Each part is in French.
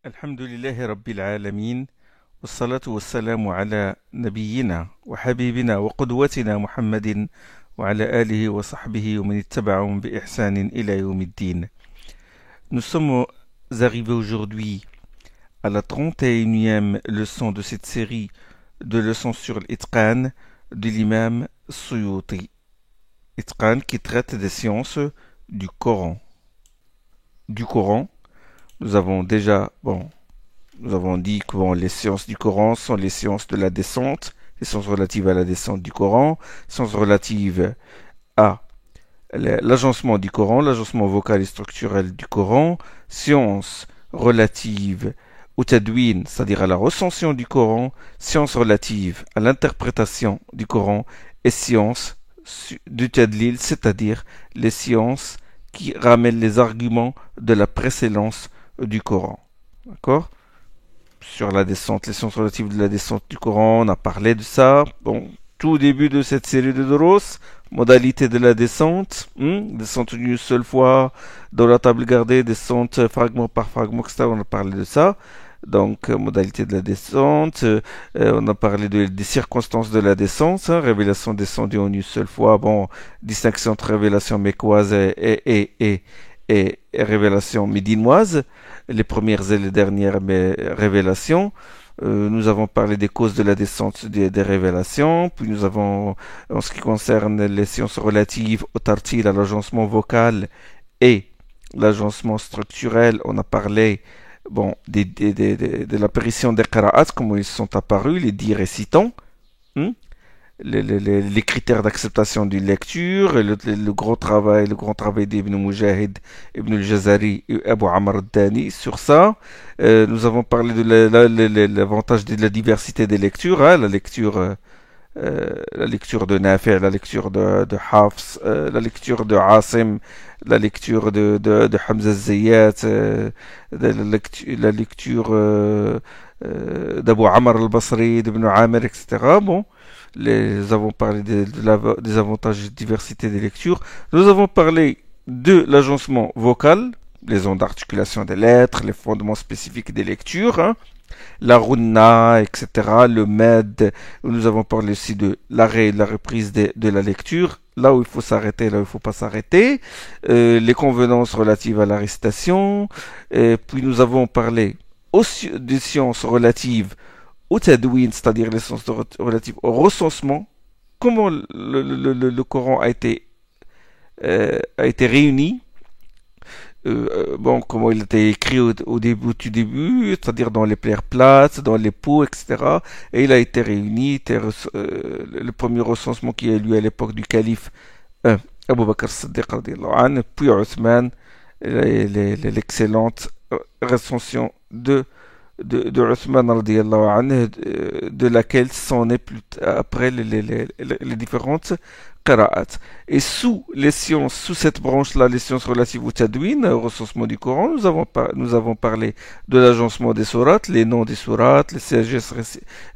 الحمد لله رب العالمين والصلاة والسلام على نبينا وحبيبنا وقدوتنا محمد وعلى آله وصحبه ومن اتبعهم بإحسان إلى يوم الدين. Nous sommes arrivés aujourd'hui à la 31e leçon de cette série de leçons sur l'Itqan de l'imam Suyuti. Itqan qui traite des sciences du Coran. Nous avons dit que les sciences du Coran sont les sciences de la descente, les sciences relatives à la descente du Coran, sciences relatives à l'agencement du Coran, l'agencement vocal et structurel du Coran, sciences relatives au tadwin, c'est-à-dire à la recension du Coran, sciences relatives à l'interprétation du Coran et sciences du tadlil, c'est-à-dire les sciences qui ramènent les arguments de la précédence du Coran. D'accord ? Sur la descente, les sciences relatives de la descente du Coran, on a parlé de ça. Bon, tout début de cette série de Doros, modalité de la descente, descente une seule fois dans la table gardée, descente fragment par fragment, etc. On a parlé de ça. Donc, modalité de la descente, on a parlé des circonstances de la descente, révélation descendue en une seule fois, bon, distinction entre révélation mécoise et révélation médinoise, les premières et les dernières révélations. Nous avons parlé des causes de la descente des révélations, puis nous avons, en ce qui concerne les sciences relatives au tartil, à l'agencement vocal et l'agencement structurel, on a parlé de l'apparition des qira'at, comment ils sont apparus, les 10 récitants, les critères d'acceptation d'une lecture, le grand travail d'Ibn Mujahid, Ibn al-Jazari et Abu Amr al-Dani sur ça. Nous avons parlé de l'avantage de la diversité des lectures, la lecture de Nafi', la lecture de Hafs, la lecture de Asim, la lecture de Hamza al-Zayyat, la lecture d'Abu Amr al-Basri, d'Ibn Amir, etc. Bon, nous avons parlé des avantages de diversité des lectures. Nous avons parlé de l'agencement vocal, les ondes d'articulation des lettres, les fondements spécifiques des lectures, la runna, etc., le med. Nous avons parlé aussi de l'arrêt et de la reprise de la lecture, là où il faut s'arrêter, là où il ne faut pas s'arrêter, les convenances relatives à la récitation, et puis nous avons parlé aussi des sciences relatives au tadwin, c'est-à-dire les sciences relatives au recensement, comment le Coran a été réuni, comment il a été écrit au début, c'est-à-dire dans les pierres plates, dans les pots, etc. Et il a été réuni, le premier recensement qui a eu lieu à l'époque du calife Abu Bakr as-Siddiq, puis Othman, l'excellente recension de Othman radiallahu anhu, de laquelle s'en est plus après les différentes qira'at. Et sous cette branche-là, les sciences relatives au tadwin, au recensement du Coran, nous avons parlé de l'agencement des sourates, les noms des sourates, les sagesse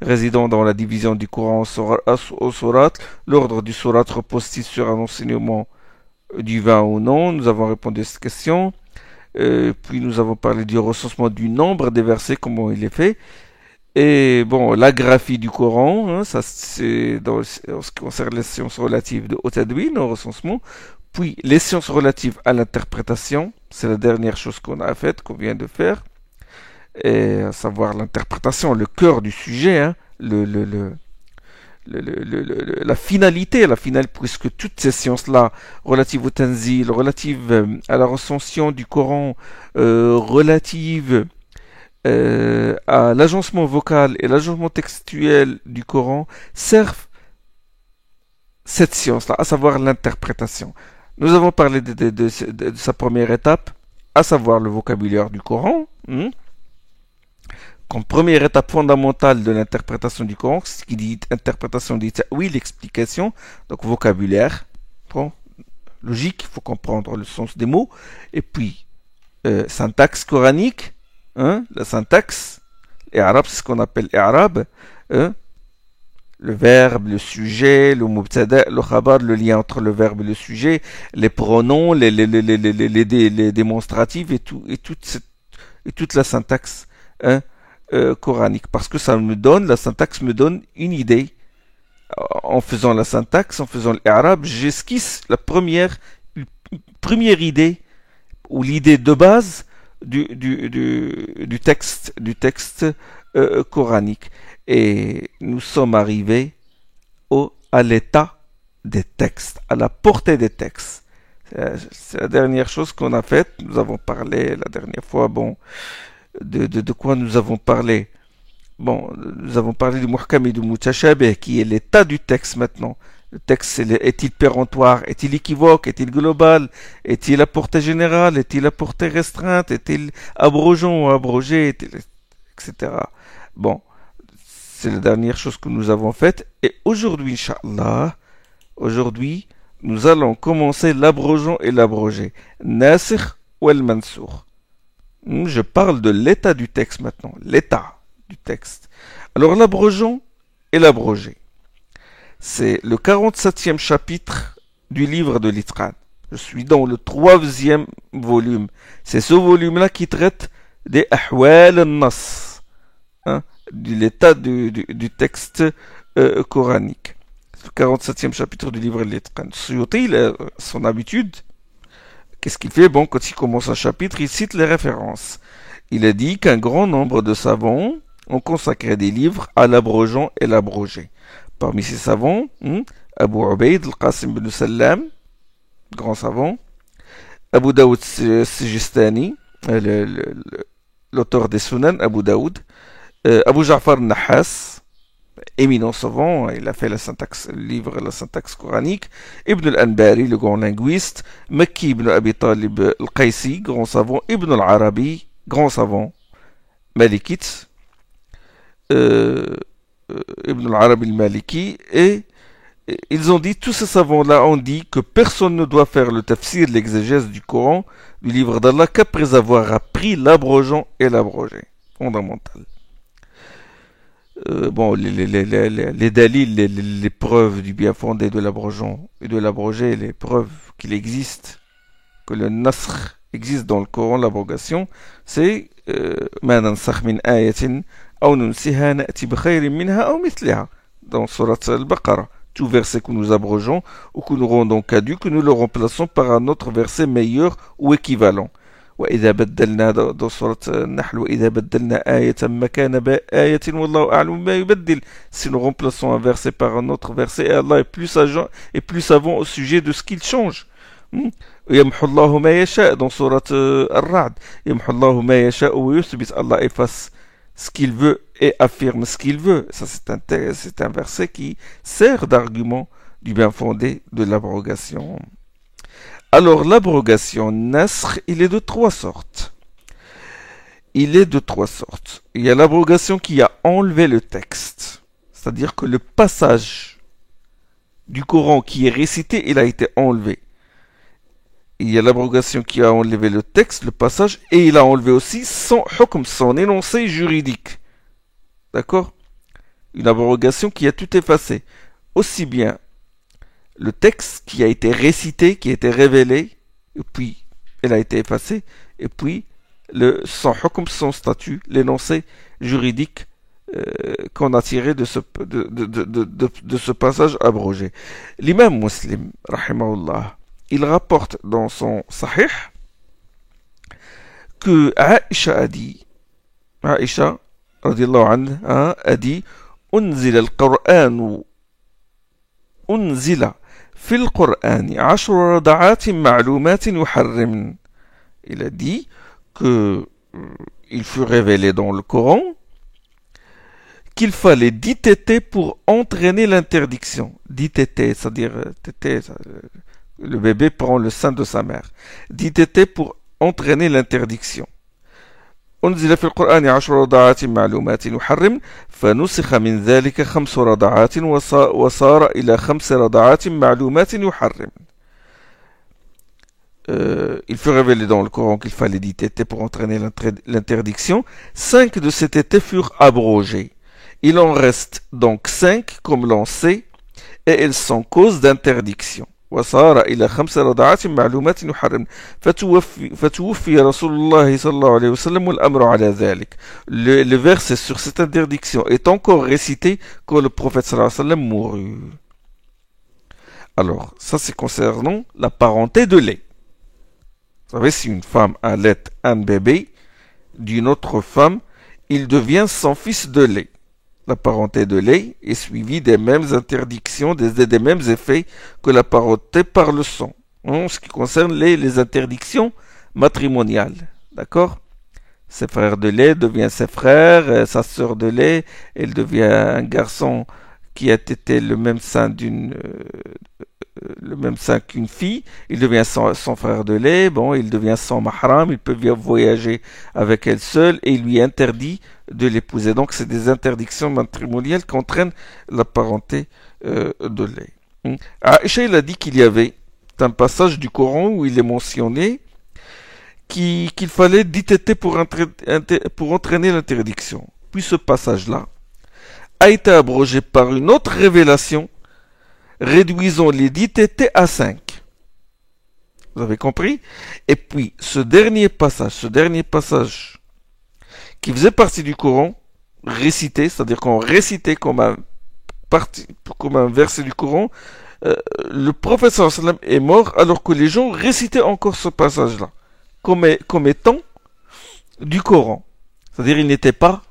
résidant dans la division du Coran aux sourates, l'ordre du sourate repose-t-il sur un enseignement divin ou non? Nous avons répondu à cette question. Puis nous avons parlé du recensement du nombre des versets, comment il est fait. Et bon, la graphie du Coran, ça c'est en ce qui concerne les sciences relatives au tadwin, au recensement. Puis les sciences relatives à l'interprétation, c'est la dernière chose qu'on vient de faire. Et à savoir l'interprétation, le cœur du sujet, la finalité, puisque toutes ces sciences-là, relatives au tanzil, relatives à la recension du Coran, relatives à l'agencement vocal et l'agencement textuel du Coran, servent cette science-là, à savoir l'interprétation. Nous avons parlé de sa première étape, à savoir le vocabulaire du Coran, comme première étape fondamentale de l'interprétation du Coran, ce qui dit interprétation dit oui, l'explication, donc vocabulaire, logique, il faut comprendre le sens des mots, et puis syntaxe coranique, la syntaxe, l'Arab, c'est ce qu'on appelle l'Arab, le verbe, le sujet, le mubtada, le khabar, le lien entre le verbe et le sujet, les pronoms, les démonstratifs et toute la syntaxe hein, coranique, parce que ça me donne, la syntaxe me donne une idée. En faisant la syntaxe, en faisant l'Arab, j'esquisse la première idée, ou l'idée de base du texte coranique. Et nous sommes arrivés à l'état des textes, à la portée des textes. C'est la dernière chose qu'on a faite. Nous avons parlé la dernière fois, bon, de quoi nous avons parlé? Bon, nous avons parlé du muhkam et du mutashabih, qui est l'état du texte maintenant. Le texte, est-il péremptoire? Est-il équivoque? Est-il global? Est-il à portée générale? Est-il à portée restreinte? Est-il abrogeant ou abrogé? Etc. Bon, c'est la dernière chose que nous avons faite. Et aujourd'hui, Inch'Allah, aujourd'hui, nous allons commencer l'abrogeant et l'abrogé. Nasikh ou al-mansour. Je parle de l'état du texte maintenant. L'état du texte. Alors l'abrogeant et l'abrogé. C'est le 47e chapitre du livre de l'Itqan. Je suis dans le 3e volume. C'est ce volume-là qui traite des ahwal al-nas, hein, de l'état du texte coranique. C'est le 47e chapitre du livre de l'Itqan. Suyuti, il a son habitude. Qu'est-ce qu'il fait? Bon, quand il commence un chapitre, il cite les références. Il a dit qu'un grand nombre de savants ont consacré des livres à l'abrogeant et l'abrogé. Parmi ces savants, Abu Ubaid al-Qasim ibn Sallam, grand savant, Abu Daoud Sijistani, l'auteur des Sunan, Abu Daoud, Abu Ja'far al-Nahas, éminent savant, il a fait le livre La syntaxe coranique, Ibn al-Anbari, le grand linguiste, Makki ibn Abi Talib al-Qaysi, grand savant, Ibn al-Arabi, grand savant, malikite, Ibn al-Arabi al-Maliki, et ils ont dit, tous ces savants-là ont dit que personne ne doit faire le tafsir, l'exégèse du Coran, du livre d'Allah, qu'après avoir appris l'abrogeant et l'abrogé. Fondamental. Bon, les dalils, les preuves du bien fondé de l'abrogeant et de l'abrogé, les preuves qu'il existe, que le nasr existe dans le Coran, l'abrogation, c'est ma nansakh min ayatin aw nunsiha na'ti bi khayrin minha aw mithliha dans surat al-Baqarah. Tout verset que nous abrogeons ou que nous rendons caduc, que nous le remplaçons par un autre verset meilleur ou équivalent. وإذا بدلنا dans surat Nahl وإذا بدلنا آية مكان آية والله أعلم ما يبدل. Si nous remplaçons un verset par un autre verset, et Allah est plus savant au sujet de ce qu'il change. يمحو الله ما يشاء dans surat Ar-Ra'd. يمحو الله ما يشاء ويثبت. Allah efface ce qu'il veut et affirme ce qu'il veut. Ça, c'est un verset qui sert d'argument du bien fondé de l'abrogation. Alors, l'abrogation, nasr, il est de trois sortes. Il y a l'abrogation qui a enlevé le texte. C'est-à-dire que le passage du Coran qui est récité, il a été enlevé. Il y a l'abrogation qui a enlevé le texte, le passage, et il a enlevé aussi son hukm, son énoncé juridique. D'accord? Une abrogation qui a tout effacé. Aussi bien le texte qui a été récité, qui a été révélé, et puis elle a été effacée, et puis son hukm, son statut, l'énoncé juridique qu'on a tiré de ce passage abrogé. L'imam Muslim, rahimahullah, il rapporte dans son Sahih que Aïcha, radiallahu anha, a dit أنزل القرآن أنزل في القرآن 10 رضعات معلومات يحرم. Il a dit que il fut révélé dans le Coran qu'il fallait 10 tétés pour entraîner l'interdiction. 10 tétés, c'est-à-dire tétés, le bébé prend le sein de sa mère. 10 tétés pour entraîner l'interdiction. أنزل في القرآن 10 رضعات معلومات يحرم فنسخ من ذلك 5 رضعات وصار إلى 5 رضعات معلومات يحرم. Il fut révélé dans le Coran qu'il fallait 10 tétés pour entraîner l'interdiction. 5 de ces tétés furent abrogés. Il en reste donc 5 comme l'on sait et elles sont cause d'interdiction. وصار إلى 5 رضعات معلومات يحرم فتوفي رسول الله صلى الله عليه وسلم والأمر على ذلك. Le verset sur cette interdiction est encore récité quand le prophète sallallahu alayhi wa sallam mourut. Alors, ça c'est concernant la parenté de lait. Vous savez, si une femme allait un bébé d'une autre femme, il devient son fils de lait. La parenté de lait est suivie des mêmes interdictions, des mêmes effets que la parenté par le sang. En ce qui concerne les interdictions matrimoniales. D'accord? Ses frères de lait deviennent ses frères, sa sœur de lait, elle devient un garçon qui a été le même sein qu'une fille, il devient son frère de lait, bon, il devient son mahram, il peut voyager avec elle seule et il lui interdit de l'épouser. Donc c'est des interdictions matrimoniales qui entraînent la parenté de lait. Aïcha, il a dit qu'il y avait un passage du Coran où il est mentionné qu'il fallait 10 tétés pour entraîner l'interdiction. Puis ce passage-là a été abrogé par une autre révélation réduisons les 10 tétés à 5. Vous avez compris? Et puis, ce dernier passage qui faisait partie du Coran, récité, c'est-à-dire qu'on récitait comme un verset du Coran, le prophète sallallahu alayhi wa sallam est mort alors que les gens récitaient encore ce passage-là comme étant du Coran. C'est-à-dire il n'était pas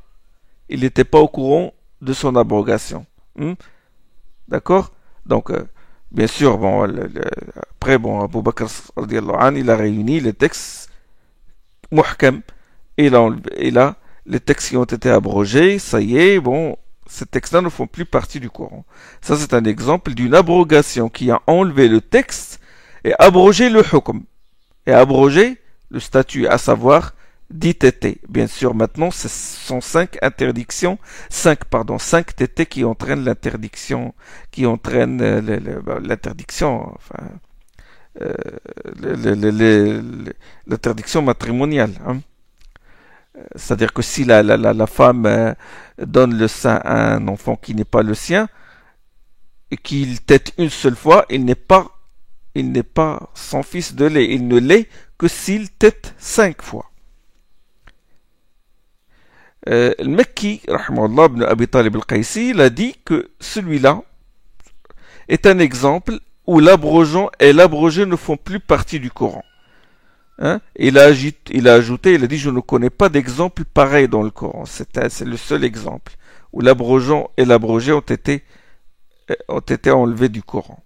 au courant de son abrogation. D'accord? Donc, bien sûr, bon, après, Abu Bakr, il a réuni les textes muhkam, et là, les textes qui ont été abrogés, ça y est, bon, ces textes-là ne font plus partie du Coran. Ça, c'est un exemple d'une abrogation qui a enlevé le texte et abrogé le hukm, et abrogé le statut, à savoir 10 tétés. Bien sûr, maintenant, ce sont 5 tétés qui entraînent l'interdiction, l'interdiction matrimoniale. Hein. C'est-à-dire que si la femme donne le sein à un enfant qui n'est pas le sien, et qu'il tète une seule fois, il n'est pas son fils de lait. Il ne l'est que s'il tète 5 fois. Le Mekki, rahimahullah, ibn Abi Talib al-Qaisi, il a dit que celui-là est un exemple où l'abrogeant et l'abrogé ne font plus partie du Coran. Hein? Il a ajouté, il a dit, je ne connais pas d'exemple pareil dans le Coran. C'est le seul exemple où l'abrogeant et l'abrogé ont été enlevés du Coran.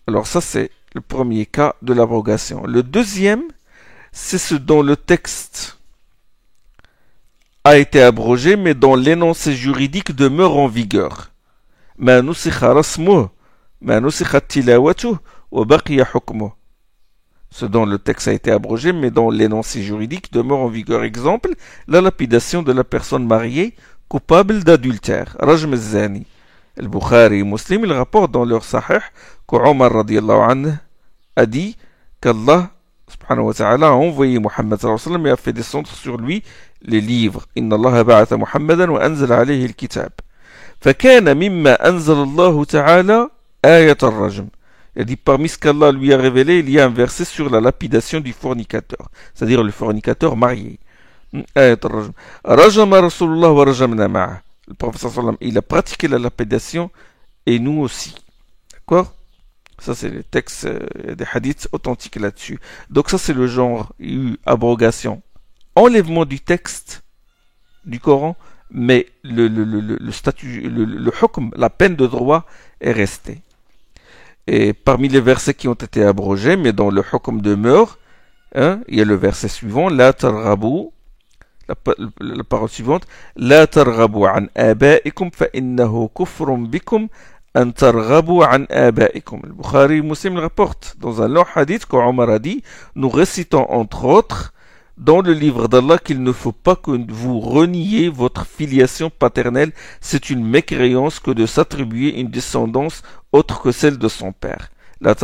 Alors ça, c'est le premier cas de l'abrogation. Le deuxième, c'est ce dont le texte a été abrogé, mais dont l'énoncé juridique demeure en vigueur. Ma nusikha rasmuh, ma nusikha tilawatuh, wa baqiya hukmuh. Ce dont le texte a été abrogé, mais dont l'énoncé juridique demeure en vigueur. Exemple, la lapidation de la personne mariée coupable d'adultère. Rajm al-Zani. Al-Bukhari et Muslim, ils rapportent dans leur sahih qu'Omar radiallahu anhu a dit qu'Allah subhanahu wa ta'ala a envoyé Muhammad sallallahu alayhi wa sallam et a fait descendre sur lui les livres. Inna Allah ba'atha Muhammadan wa anzala alayhi al-kitab. فكان مما أنزل الله تعالى آية الرجم. Il dit parmi ce qu'Allah lui a révélé, il y a un verset sur la lapidation du fornicateur, c'est-à-dire le fornicateur marié. آية الرجم. رجم رسول الله ورجمنا معه. Le prophète sallallahu alayhi wa sallam, il a pratiqué la lapidation et nous aussi. D'accord? Ça, c'est les textes des hadiths authentiques là-dessus. Donc ça, c'est le genre abrogation. Enlèvement du texte du Coran, mais le statut, le hukm, la peine de droit est restée. Et parmi les versets qui ont été abrogés, mais dont le hukm demeure, hein, il y a le verset suivant, la targhabu, la parole suivante, la targhabu an abaikum fa innahu kufrun bikum an targhabu an abaikum. Le Bukhari Muslim rapporte dans un long hadith qu'Omar a dit, nous récitons entre autres dans le livre d'Allah qu'il ne faut pas que vous reniez votre filiation paternelle. C'est une mécréance que de s'attribuer une descendance autre que celle de son père. Donc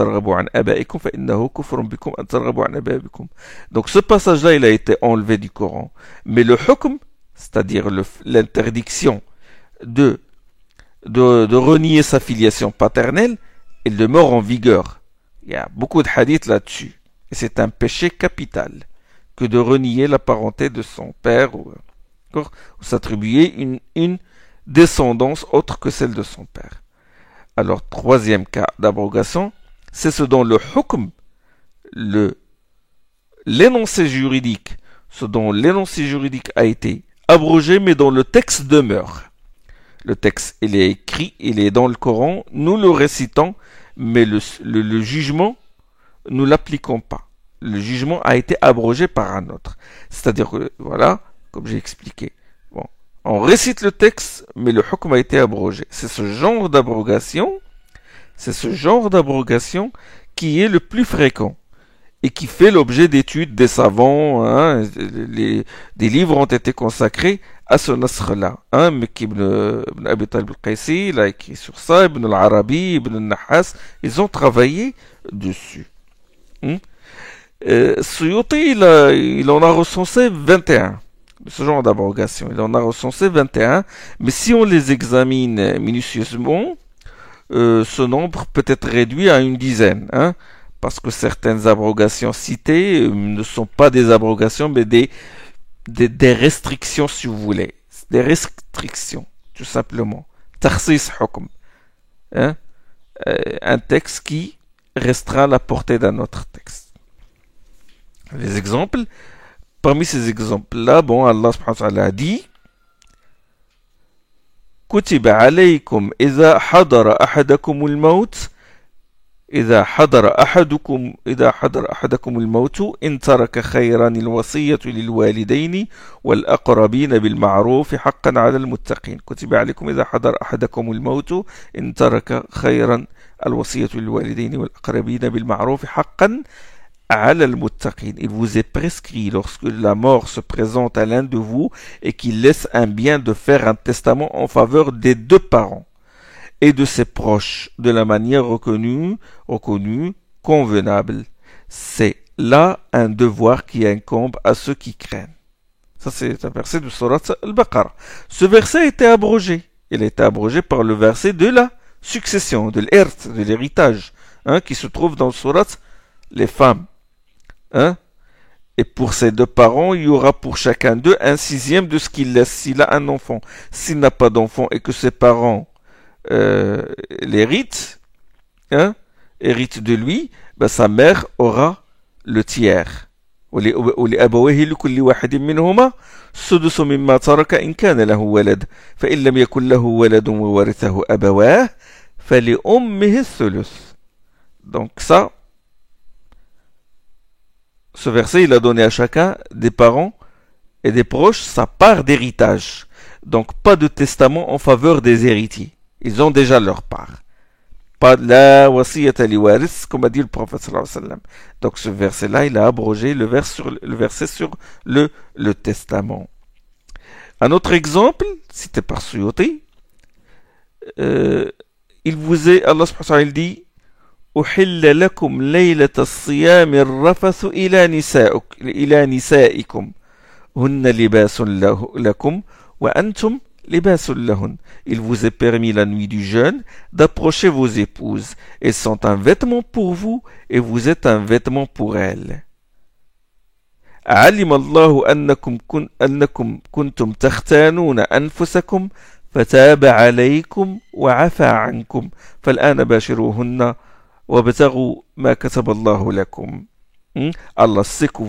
ce passage-là, il a été enlevé du Coran. Mais le hukm, c'est-à-dire l'interdiction de renier sa filiation paternelle, il demeure en vigueur. Il y a beaucoup de hadiths là-dessus. Et c'est un péché capital que de renier la parenté de son père ou s'attribuer une descendance autre que celle de son père. Alors, troisième cas d'abrogation, c'est ce dont le hukm, l'énoncé juridique, ce dont l'énoncé juridique a été abrogé, mais dont le texte demeure. Le texte, il est écrit, il est dans le Coran, nous le récitons, mais le jugement, nous l'appliquons pas. Le jugement a été abrogé par un autre. C'est-à-dire que, voilà, comme j'ai expliqué. Bon, on récite le texte, mais le hukm a été abrogé. C'est ce genre d'abrogation qui est le plus fréquent et qui fait l'objet d'études des savants. Hein, des livres ont été consacrés à ce nasr-là. Hein, Mekki ibn Abi Talib al-Qaisi, il a écrit sur ça, Ibn al-Arabi, Ibn al-Nahas, ils ont travaillé dessus. Suyuti, il en a recensé 21. Ce genre d'abrogation. Il en a recensé 21. Mais si on les examine minutieusement, ce nombre peut être réduit à une dizaine. Hein, parce que certaines abrogations citées ne sont pas des abrogations, mais des restrictions, si vous voulez. Des restrictions, tout simplement. Tarsis hukm. Hein, un texte qui restreint la portée d'un autre texte. Les exemples, parmi ces exemples-là, bon, Allah subhanahu wa ta'ala a dit كتب عليكم إذا حضر أحدكم الموت إذا حضر أحدكم الموت إن ترك خيرا الوصية للوالدين والأقربين بالمعروف حقا على المتقين كتب عليكم إذا حضر أحدكم الموت إن ترك خيرا الوصية للوالدين والأقربين بالمعروف حقا على المتقين. Il vous est prescrit lorsque la mort se présente à l'un de vous et qu'il laisse un bien de faire un testament en faveur des deux parents et de ses proches de la manière reconnue, convenable. C'est là un devoir qui incombe à ceux qui craignent. Ça, c'est un verset de Surat Al-Baqarah. Ce verset a été abrogé. Il a été abrogé par le verset de la succession, de l'ert, de l'héritage, hein, qui se trouve dans le Surat les femmes. Hein? Et pour ces deux parents, il y aura pour chacun d'eux un sixième de ce qu'il laisse s'il a un enfant. S'il n'a pas d'enfant et que ses parents l'héritent, hein, héritent de lui, ben sa mère aura le tiers. ولأبويه لكل واحد منهما السدس مما ترك إن كان له ولد فإن لم يكن له ولد وورثه أبواه فلأمه الثلث. Donc ça, ce verset, il a donné à chacun des parents et des proches sa part d'héritage. Donc pas de testament en faveur des héritiers. Ils ont déjà leur part. Pas de la wasiyata li waris, comme a dit le prophète sallallahu alayhi wa sallam. Donc ce verset-là, il a abrogé le verset sur le testament. Un autre exemple, cité par Suyuti, il vous est, Allah subhanahu wa ta'ala dit, أحل لكم ليلة الصيام الرفث إلى نسائكم هن لباس لكم وأنتم لباس لهن. Il vous est permis la nuit du jeûne d'approcher vos épouses. Elles sont un vêtement pour vous et vous êtes un vêtement pour elles. علم الله أنكم كنتم تختانون أنفسكم فتاب عليكم وعفى عنكم فالآن باشروهن وابتغوا ما كتب الله لكم. Allah sait que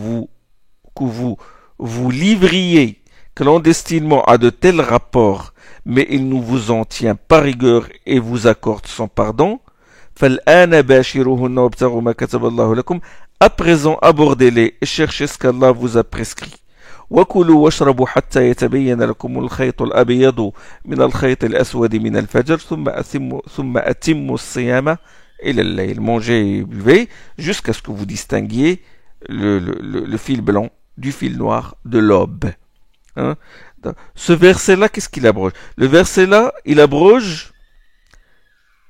vous livriez clandestinement à de tels rapports, mais il ne vous en tient pas rigueur et vous accorde son pardon. فالآن باشروهن وابتغوا ما كتب الله لكم. À présent, abordez-les et cherchez ce qu'Allah vous a prescrit. وكلوا واشربوا حتى يتبين لكم الخيط الأبيض من الخيط الأسود من الفجر ثم أتموا الصيام إلى الليل. Mangez et buvez jusqu'à ce que vous distinguiez le fil blanc du fil noir de l'aube. Hein? Ce verset-là, qu'est-ce qu'il abroge? Le verset-là, il abroge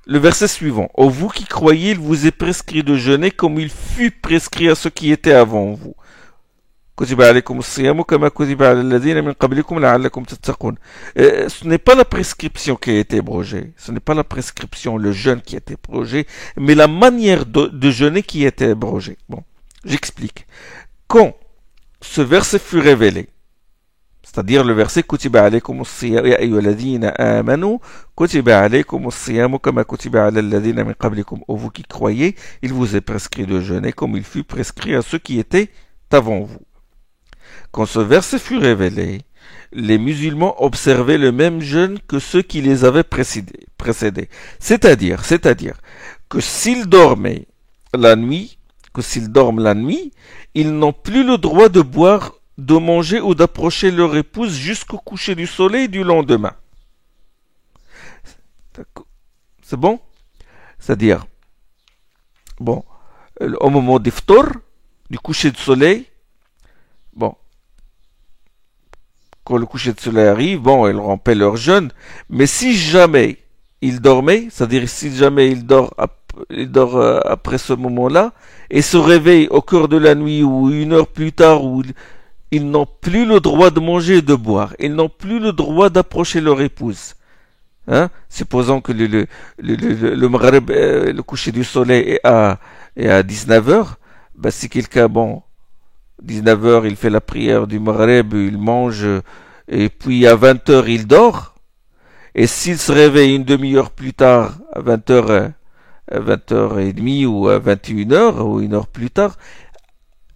le verset suivant. Ô vous qui croyez, il vous est prescrit de jeûner comme il fut prescrit à ceux qui étaient avant vous. كتب عليكم الصيام كما كتب على الذين من قبلكم لعلكم تتقون. Ce n'est pas la prescription qui a été abrogée, ce n'est pas la prescription, le jeûne qui a été abrogé, mais la manière de jeûner qui a été abrogée. Bon, j'explique. Quand ce verset fut révélé, c'est-à-dire le verset Kutiba alaykum as-siyam ya ayyuhalladhina amanu kutiba alaykum as-siyam kama kutiba ala alladhina min qablikum. Ô vous qui croyez, il vous est prescrit de jeûner comme il fut prescrit à ceux qui étaient avant vous. Quand ce verset fut révélé, les musulmans observaient le même jeûne que ceux qui les avaient précédés. C'est-à-dire que s'ils dormaient la nuit, ils n'ont plus le droit de boire, de manger ou d'approcher leur épouse jusqu'au coucher du soleil du lendemain. C'est bon? C'est-à-dire, bon, au moment d'iftar, du coucher du soleil, bon, quand le coucher de soleil arrive, bon, ils rompaient leur jeûne, mais si jamais ils dormaient, c'est-à-dire si jamais ils dorment après ce moment-là, et se réveillent au cœur de la nuit ou une heure plus tard, où ils n'ont plus le droit de manger et de boire, ils n'ont plus le droit d'approcher leur épouse. Hein? Supposons que le maghrib, le coucher du soleil est à 19h, ben si quelqu'un, bon, 19h, il fait la prière du maghrib, il mange, et puis à 20h, il dort. Et s'il se réveille une demi-heure plus tard, à 20h, à 20h30 ou à 21h, ou une heure plus tard,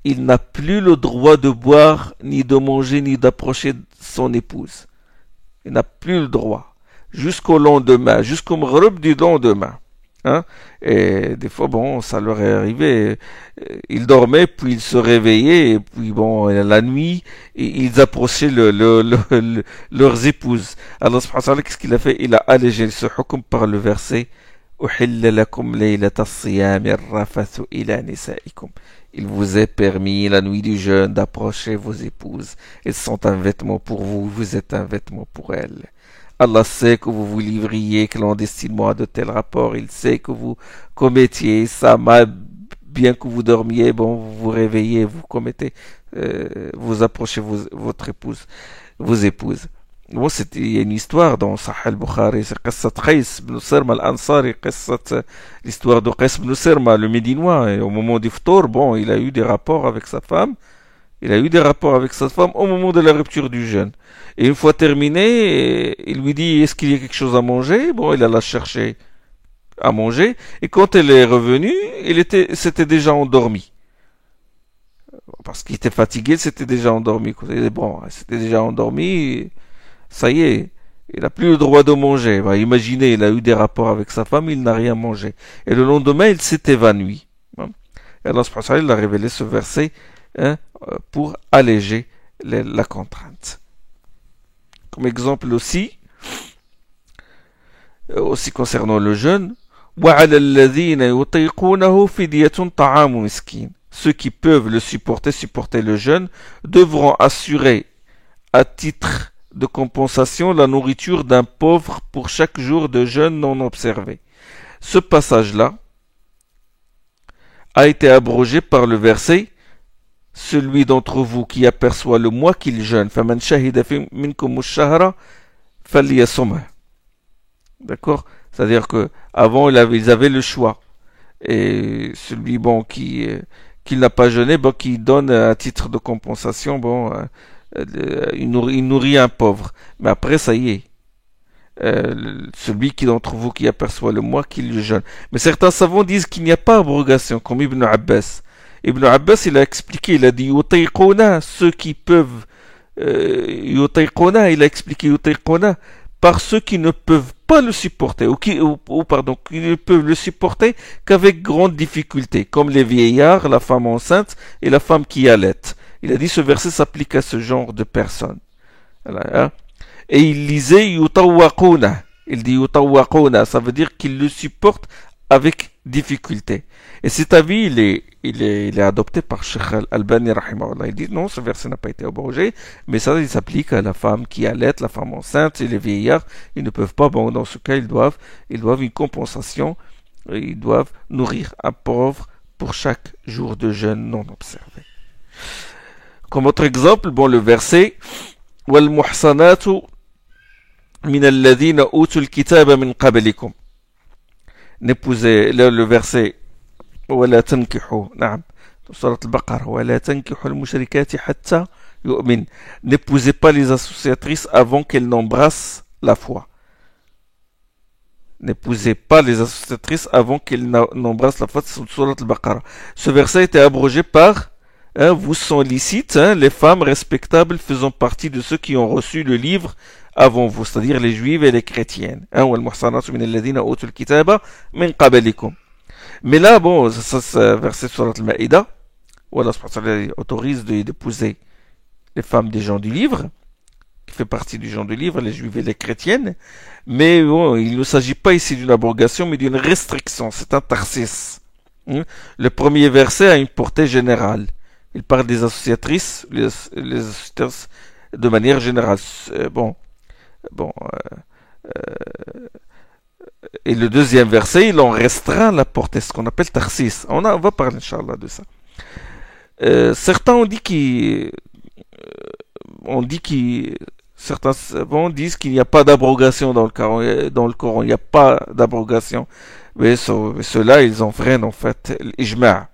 il n'a plus le droit de boire, ni de manger, ni d'approcher son épouse. Il n'a plus le droit. Jusqu'au lendemain, jusqu'au maghrib du lendemain. Hein? Et des fois, bon, ça leur est arrivé. Ils dormaient, puis ils se réveillaient, et puis bon, la nuit, ils approchaient leurs épouses. Allah subhanahu wa ta'ala, qu'est-ce qu'il a fait? Il a allégé ce hukm par le verset il vous est permis la nuit du jeûne d'approcher vos épouses. Elles sont un vêtement pour vous, vous êtes un vêtement pour elles. Allah sait que vous vous livriez clandestinement à de tels rapports. Il sait que vous commettiez ça mal, bien que vous dormiez. Bon, vous vous réveillez, vous commettez, vous approchez votre épouse, vos épouses. Bon, il y a une histoire dans Sahih al-Bukhari, c'est Qissat Qais ibn Sirma al-Ansari, l'histoire de Qais ibn Sirma, le Médinois. Et au moment du ftour, bon, il a eu des rapports avec sa femme. Il a eu des rapports avec sa femme au moment de la rupture du jeûne. Et une fois terminé, il lui dit, est-ce qu'il y a quelque chose à manger? Bon, il alla chercher à manger. Et quand elle est revenue, s'était déjà endormi. Parce qu'il était fatigué, il s'était déjà endormi. Bon, il s'était déjà endormi, ça y est, il n'a plus le droit de manger. Bah, imaginez, il a eu des rapports avec sa femme, il n'a rien mangé. Et le lendemain, il s'est évanoui. Et Allah subhanahu wa ta'ala, il a révélé ce verset, hein, pour alléger la contrainte. Comme exemple aussi concernant le jeûne, ceux qui peuvent le supporter le jeûne, devront assurer à titre de compensation la nourriture d'un pauvre pour chaque jour de jeûne non observé. Ce passage-là a été abrogé par le verset: celui d'entre vous qui aperçoit le mois qu'il jeûne, فَمَنْ شَهِدَ مِنْكُمُ الشَّهْرَ فَلْيَصُمْهُ. D'accord? C'est-à-dire que avant ils avaient le choix. Et celui bon qui n'a pas jeûné, bon, qui donne à titre de compensation, bon, il nourrit un pauvre. Mais après, ça y est. Celui qui d'entre vous qui aperçoit le mois qu'il jeûne. Mais certains savants disent qu'il n'y a pas abrogation, comme Ibn Abbas. Ibn Abbas, il a expliqué, il a dit yutayquna, ceux qui peuvent yutayquna, il a expliqué yutayquna par ceux qui ne peuvent pas le supporter, qui ne peuvent le supporter qu'avec grande difficulté, comme les vieillards, la femme enceinte et la femme qui allaite. Il a dit ce verset s'applique à ce genre de personnes. Voilà, hein? Et il lisait yutawaquna. Il dit yutawaquna, ça veut dire qu'il le supporte avec difficulté. Et cet avis, il est adopté par Cheikh Al-Albani rahimahullah. Il dit non, ce verset n'a pas été abrogé, mais ça, il s'applique à la femme qui allait, la femme enceinte et les vieillards. Ils ne peuvent pas, bon, dans ce cas, ils doivent une compensation, ils doivent nourrir un pauvre pour chaque jour de jeûne non observé. Comme autre exemple, bon, le verset وَالْمُحْصَنَاتُ مِنَ الَّذِينَ أُوتُوا الْكِتَابَ مِنْ قَبْلِكُمْ. N'épousez le verset وَلَا تَنْكِحُوا نعم سورة البقرة وَلَا تَنْكِحُوا الْمُشْرِكَاتِ حَتَّى يُؤْمِنْ. N'épousez pas les associatrices avant qu'elles n'embrassent la foi. N'épousez pas les associatrices avant qu'elles n'embrassent la foi. C'est Surat al-Baqarah. Ce verset a été abrogé par vous sont licites les femmes respectables faisant partie de ceux qui ont reçu le livre avant vous, c'est-à-dire les juives et les chrétiennes. Mais là, bon, ça c'est verset Surat al-Ma'idah, où Allah autorise d'épouser les femmes des gens du livre, qui fait partie du genre du livre, les juifs et les chrétiennes. Mais bon, il ne s'agit pas ici d'une abrogation, mais d'une restriction. C'est un tarsis. Le premier verset a une portée générale. Il parle des associatrices, les associatrices de manière générale. Et le deuxième verset, il en restreint la portée, ce qu'on appelle tarsis. On va parler, Inch'Allah, de ça. Certains ont dit certains disent qu'il n'y a pas d'abrogation dans le Coran. Il n'y a pas d'abrogation. Mais ceux-là, ils en freinent en fait l'ijma'.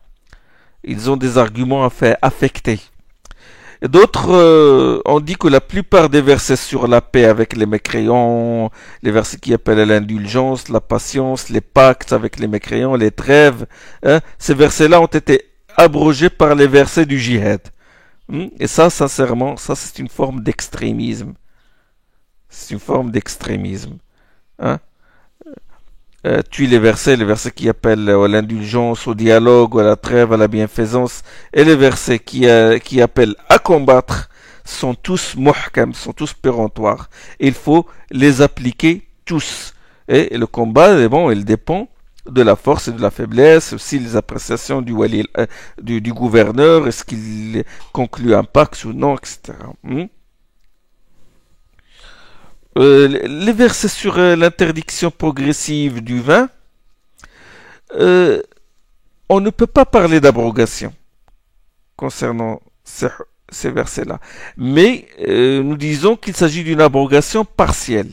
Ils ont des arguments affectés. Et d'autres ont dit que la plupart des versets sur la paix avec les mécréants, les versets qui appellent à l'indulgence, la patience, les pactes avec les mécréants, les trêves, ces versets-là ont été abrogés par les versets du jihad. Et ça, sincèrement, ça c'est une forme d'extrémisme. C'est une forme d'extrémisme. Tue les versets qui appellent à l'indulgence, au dialogue, à la trêve, à la bienfaisance, et les versets qui appellent à combattre sont tous muhkam, sont tous péremptoires. Il faut les appliquer tous. Et le combat, il dépend de la force et de la faiblesse, aussi les appréciations du gouverneur, est-ce qu'il conclut un pacte ou non, etc. Les versets sur l'interdiction progressive du vin, on ne peut pas parler d'abrogation concernant ces versets-là. Mais nous disons qu'il s'agit d'une abrogation partielle.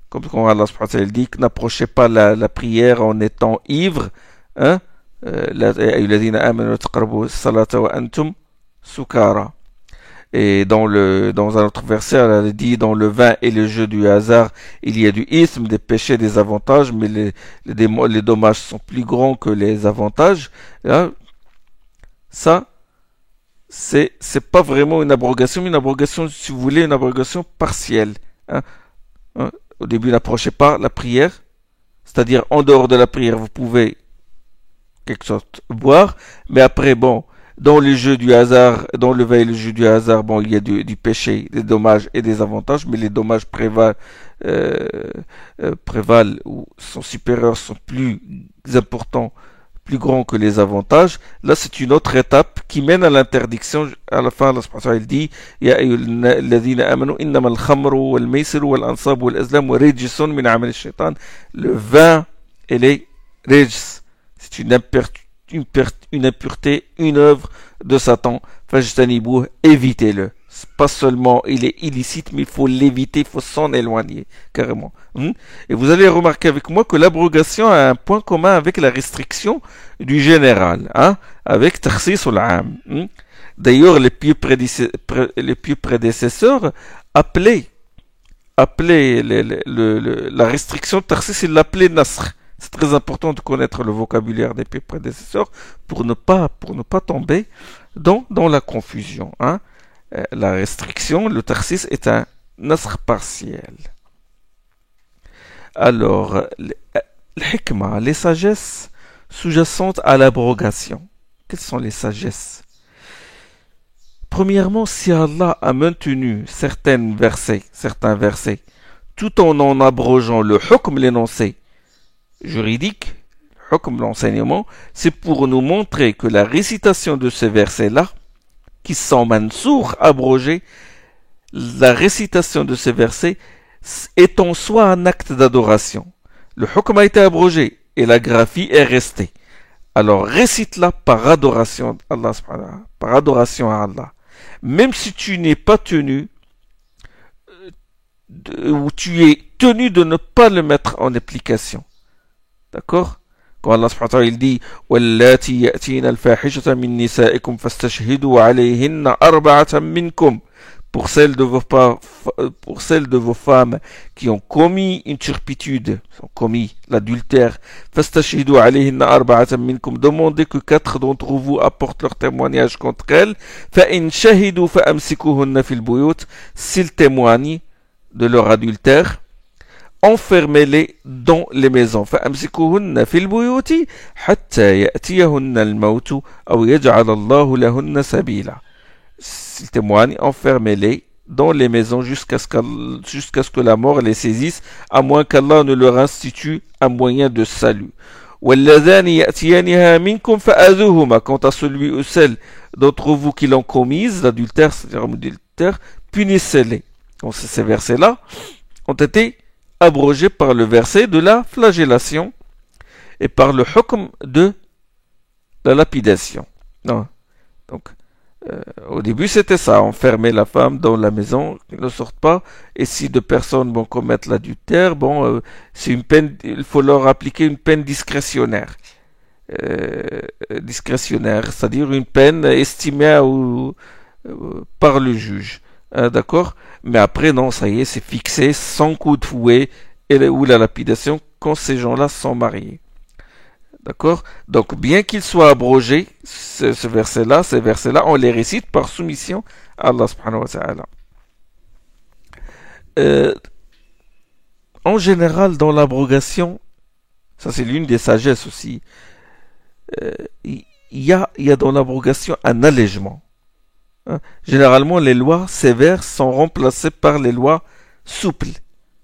Comme quand Allah subhanahu wa ta'ala dit que n'approchez pas la prière en étant ivre. Et dans un autre verset, elle a dit dans le vin et le jeu du hasard, il y a du isme, des péchés, des avantages, mais les dommages sont plus grands que les avantages. Ça, c'est pas vraiment une abrogation, mais une abrogation, si vous voulez, une abrogation partielle. Au début, n'approchez pas la prière, c'est-à-dire en dehors de la prière, vous pouvez quelque sorte boire, mais après, dans les jeux du hasard, dans le vin et le jeu du hasard, il y a du péché, des dommages et des avantages, mais les dommages prévalent ou sont supérieurs, sont plus importants, plus grands que les avantages. Là, c'est une autre étape qui mène à l'interdiction. À la fin, Allah dit Ya ayyuhalladhina amanu innama al-khamru wal-maysiru wal-ansab wal-azlam wa rijsun min amal ash-shaytan. Le vin et les rijs, c'est une impureté, une œuvre de Satan. Fajtanibouh, évitez-le. Pas seulement il est illicite, mais il faut l'éviter, il faut s'en éloigner, carrément. Et vous allez remarquer avec moi que l'abrogation a un point commun avec la restriction du général, avec Tarsis ou l'Am. D'ailleurs, les pieux prédécesseurs appelaient la restriction de Tarsis, ils l'appelaient Nasr. C'est très important de connaître le vocabulaire des pieux prédécesseurs pour ne pas tomber dans la confusion. La restriction, le tarsis est un nasr partiel. Alors, l'hikmah, les sagesses sous-jacentes à l'abrogation. Quelles sont les sagesses? Premièrement, si Allah a maintenu certains versets, tout en abrogeant le hukm, l'énoncé juridique, le hukm, l'enseignement, c'est pour nous montrer que la récitation de ces versets-là, qui sont mansour, abrogés, la récitation de ces versets est en soi un acte d'adoration. Le hukm a été abrogé et la graphie est restée. Alors récite-la par adoration à Allah, même si tu n'es pas tenu, ou tu es tenu de ne pas le mettre en application. D'accord? Quand Allah subhanahu wa ta'ala il dit وَاللَّاتِي يَأْتِينَ الْفَاحِشَةَ مِن نِّسَائِكُمْ فَاسْتَشْهِدُوا عَلَيْهِنَّ أَرْبَعَةً مِّنكُمْ pour celles de vos femmes qui ont commis une turpitude, ont commis l'adultère, فَاسْتَشْهِدُوا عَلَيْهِنَّ أَرْبَعَةً مِّنكُمْ demandez que 4 d'entre vous apportent leur témoignage contre elles. فَإِنْ شَهِدُوا فَأَمْسِكُوهُنَّ فِي الْبُيُوتِ s'ils témoignent de leur adultère, enfermez-les dans les maisons. فأمسكوهن في البيوت حتى يأتيهن الموت أو يجعل الله لهن سبيلا. S'ils témoignent, enfermez-les dans les maisons jusqu'à ce que la mort les saisisse, à moins qu'Allah ne leur institue un moyen de salut. واللذان يأتيانها منكم فآذوهما. Quant à celui ou celle d'entre vous qui l'ont commise, l'adultère, c'est-à-dire l'adultère, punissez-les. Donc ces versets-là ont été abrogé par le verset de la flagellation et par le hukm de la lapidation. Non. Donc, au début, c'était ça, enfermer la femme dans la maison, qu'elle ne sorte pas, et si deux personnes vont commettre l'adultère, c'est une peine, il faut leur appliquer une peine discrétionnaire. Discrétionnaire, c'est-à-dire une peine estimée par le juge. D'accord? Mais après, non, ça y est, c'est fixé, sans coup de fouet, ou la lapidation, quand ces gens-là sont mariés. D'accord? Donc, bien qu'il soit abrogé, ces versets-là, on les récite par soumission à Allah subhanahu wa ta'ala. En général, dans l'abrogation, ça c'est l'une des sagesses aussi, il y a dans l'abrogation un allègement. Généralement, les lois sévères sont remplacées par les lois souples.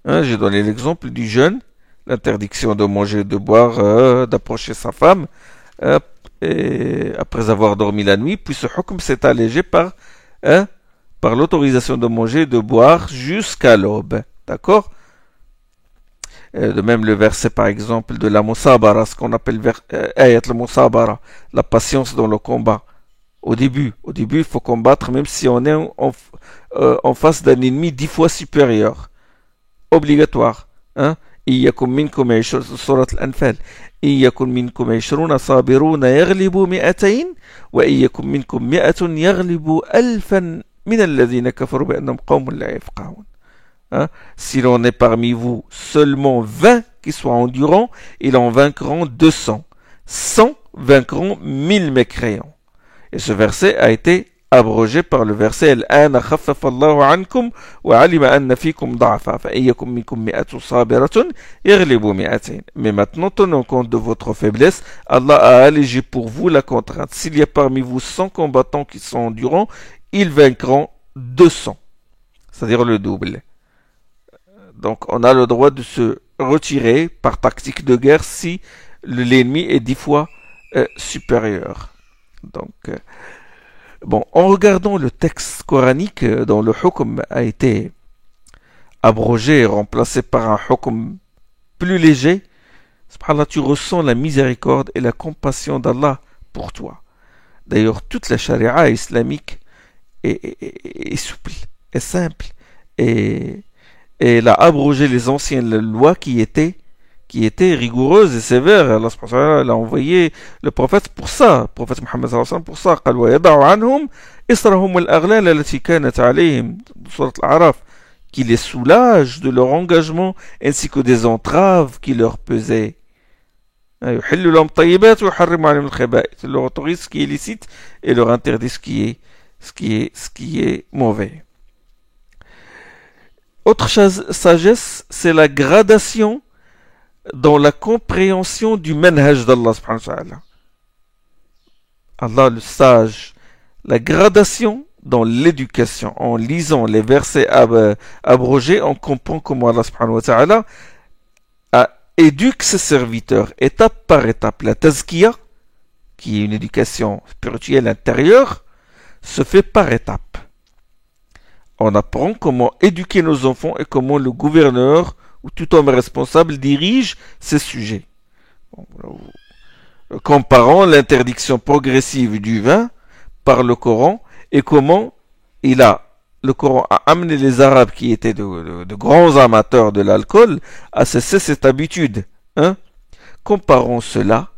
J'ai donné l'exemple du jeûne, l'interdiction de manger, de boire, d'approcher sa femme et après avoir dormi la nuit, puis ce hukm s'est allégé par l'autorisation de manger et de boire jusqu'à l'aube. D'accord? De même le verset par exemple de la musabara, ce qu'on appelle ayat la musabara, la patience dans le combat. Au début, il faut combattre même si on est en face d'un ennemi 10 fois supérieur. Obligatoire. إيكم منكم 20 سورة الأنفال إيكم منكم 20 صابرون يغلبوا 200 وإيكم منكم 100 يغلبوا 1000 من الذين كفروا بأنهم قوم لا يفقهون. Si l'on est parmi vous seulement 20 qui soient endurants, ils en vaincront 200. 100 vaincront 1000 mécréants. Et ce verset a été abrogé par le verset الآن خفف الله عنكم وعلم أن فيكم ضعفا فإيكم منكم 100 صابرة يغلبوا 200. Mais maintenant, tenant compte de votre faiblesse, Allah a allégé pour vous la contrainte. S'il y a parmi vous 100 combattants qui sont endurants, ils vaincront 200. C'est-à-dire le double. Donc on a le droit de se retirer par tactique de guerre si l'ennemi est 10 fois supérieur. Donc, en regardant le texte coranique dont le hukm a été abrogé et remplacé par un hukm plus léger, subhanallah, tu ressens la miséricorde et la compassion d'Allah pour toi. D'ailleurs, toute la charia islamique est souple, est simple, et elle a abrogé les anciennes lois qui étaient rigoureuses et sévères. Allah a envoyé le prophète pour ça, le prophète Mohammed pour ça. قال ويضع عنهم إصرهم والأغلال التي كانت عليهم, sourate Al-A'raf, qui les soulage de leur engagement ainsi que des entraves qui leur pesaient. يحل لهم طيبات ويحرم عليهم الخبائث. Il leur autorise ce qui est licite et leur interdit ce qui est mauvais. Autre sagesse, c'est la gradation dans la compréhension du manhaj d'Allah subhanahu wa ta'ala. Allah le sage, la gradation dans l'éducation. En lisant les versets abrogés, on comprend comment Allah subhanahu wa ta'ala éduque ses serviteurs étape par étape. La tazkiya, qui est une éducation spirituelle intérieure, se fait par étapes. On apprend comment éduquer nos enfants et comment le gouverneur ou tout homme responsable dirige ces sujets. Comparant l'interdiction progressive du vin par le Coran et comment le Coran a amené les Arabes qui étaient de grands amateurs de l'alcool à cesser cette habitude. Hein? Comparons cela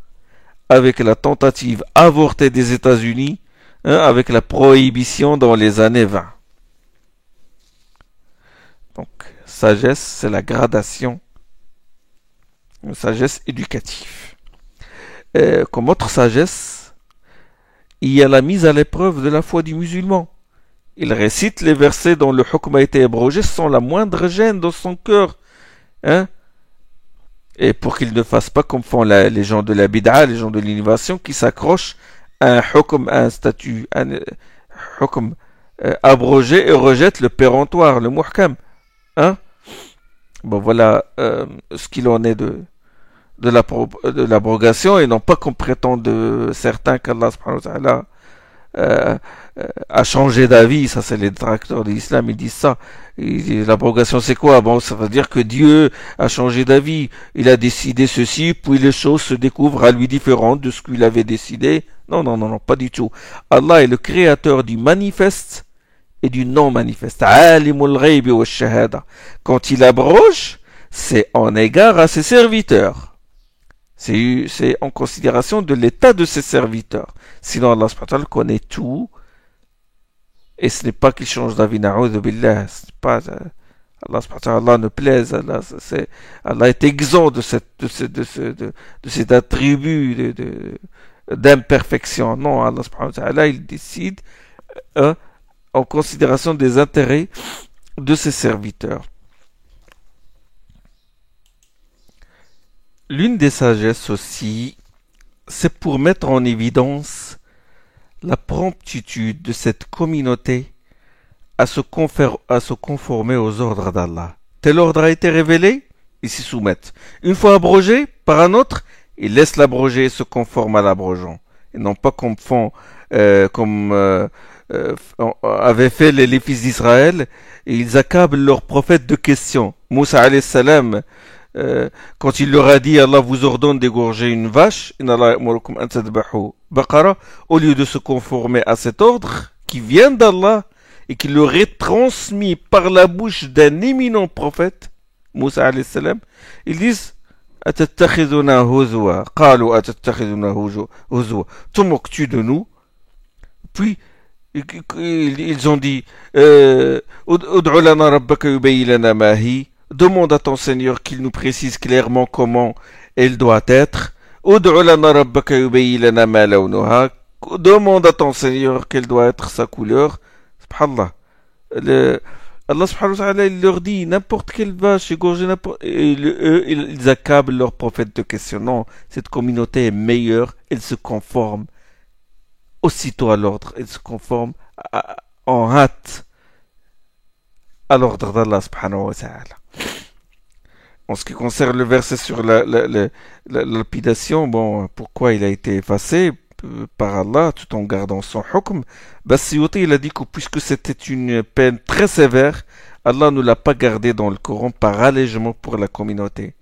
avec la tentative avortée des États-Unis, hein, avec la prohibition dans les années 20. Donc, sagesse, c'est la gradation, une sagesse éducative. Comme autre sagesse, il y a la mise à l'épreuve de la foi du musulman. Il récite les versets dont le hukm a été abrogé sans la moindre gêne dans son cœur. Hein? Et pour qu'il ne fasse pas comme font les gens de la bid'a, les gens de l'innovation, qui s'accrochent à un hukm, à un statut, un hukm abrogé et rejettent le péremptoire, le muhkam. Hein? Bon, voilà ce qu'il en est de l'abrogation, et non pas comme prétendent certains qu'Allah subhanahu wa ta'ala a changé d'avis. Ça, c'est les détracteurs de l'islam, ils disent ça. L'abrogation, c'est quoi? Bon, ça veut dire que Dieu a changé d'avis. Il a décidé ceci, puis les choses se découvrent à lui différentes de ce qu'il avait décidé. Non, non, non, non, pas du tout. Allah est le créateur du manifeste et du non-manifeste. Alimul ghaybi wa shahada. Quand il abroge, c'est en égard à ses serviteurs. C'est en considération de l'état de ses serviteurs. Sinon, Allah subhanahu wa ta'ala connaît tout. Et ce n'est pas qu'il change d'avis, na'udhu billah. Ce n'est pas, Allah subhanahu wa ta'ala ne plaise. Allah est exempt de cet attribut d'imperfection. Non, Allah subhanahu wa ta'ala, il décide en considération des intérêts de ses serviteurs. L'une des sagesses aussi, c'est pour mettre en évidence la promptitude de cette communauté à se conformer aux ordres d'Allah. Tel ordre a été révélé, ils s'y soumettent. Une fois abrogé par un autre, ils laissent l'abroger et se conforment à l'abrogeant. Et non pas comme avaient fait les fils d'Israël, et ils accablent leurs prophètes de questions. Moussa alayhi salam, quand il leur a dit Allah vous ordonne d'égorger une vache, au lieu de se conformer à cet ordre qui vient d'Allah et qui leur est transmis par la bouche d'un éminent prophète, Moussa alayhi salam, ils disent أتتخذنا هزوا قالوا أتتخذنا هزوا te moques-tu de nous? Puis ils ont dit ادع لنا ربك يبين لنا ما هي. Demande à ton Seigneur qu'il nous précise clairement comment elle doit être. Demande à ton Seigneur quelle doit être sa couleur. Subhanallah. Allah subhanahu wa ta'ala, il leur dit n'importe quelle vache, égorger n'importe... Ils accablent leur prophète de questions. Non, cette communauté est meilleure, elle se conforme aussitôt à l'ordre. Elle se conforme en hâte à l'ordre d'Allah subhanahu wa ta'ala. En ce qui concerne le verset sur la lapidation, bon, pourquoi il a été effacé par Allah tout en gardant son hukm? Suyuti, il a dit que puisque c'était une peine très sévère, Allah ne l'a pas gardé dans le Coran par allègement pour la communauté.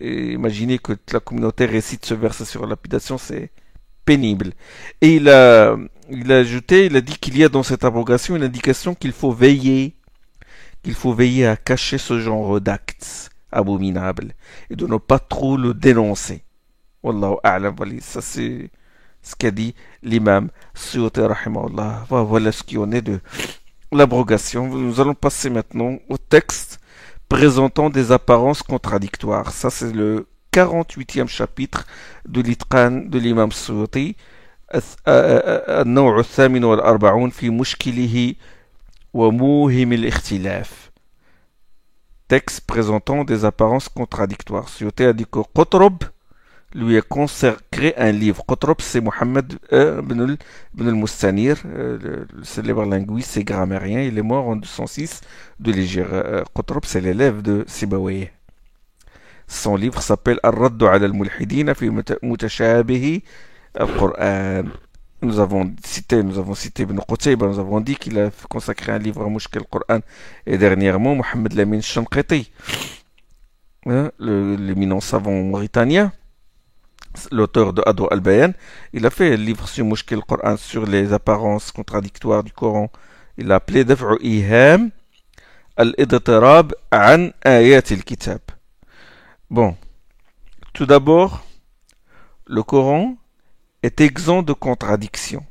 Imaginez que la communauté récite ce verset sur la lapidation, c'est pénible. Et il a ajouté, il a dit qu'il y a dans cette abrogation une indication qu'il faut veiller à cacher ce genre d'actes abominables et de ne pas trop le dénoncer. Wallahu a'lam. Ça c'est ce qu'a dit l'imam Suyuti rahimahullah. Voilà ce qui en est de l'abrogation. Nous allons passer maintenant au texte présentant des apparences contradictoires. Ça c'est le 48e chapitre de l'Itqan de l'imam Suyuti. النوع الثامن والأربعون في مشكله وموهم الاختلاف. Texte présentant des apparences contradictoires. Suyuti a dit que Qutb lui a consacré un livre. Qutb, c'est Mohammed ibn al-Mustanir, le célèbre linguiste et grammairien. Il est mort en 206 de l'Hégire. Qutb, c'est l'élève de Sibawayh. Son livre s'appelle Ar-Raddu ala al-Mulhidina fi mutashabihi al-Qur'an. Nous avons cité Ibn Qutayba, nous avons dit qu'il a consacré un livre à Mushkil al-Qur'an. Et dernièrement, Mohamed Lamin Shanqiti, l'éminent savant mauritanien, l'auteur de Adwa al-Bayan, il a fait un livre sur Mushkil al-Qur'an, sur les apparences contradictoires du Coran. Il l'a appelé Daf'u Iham al-Idtirab an ayat al-Kitab. Bon, tout d'abord, le Coran est exempt de contradictions.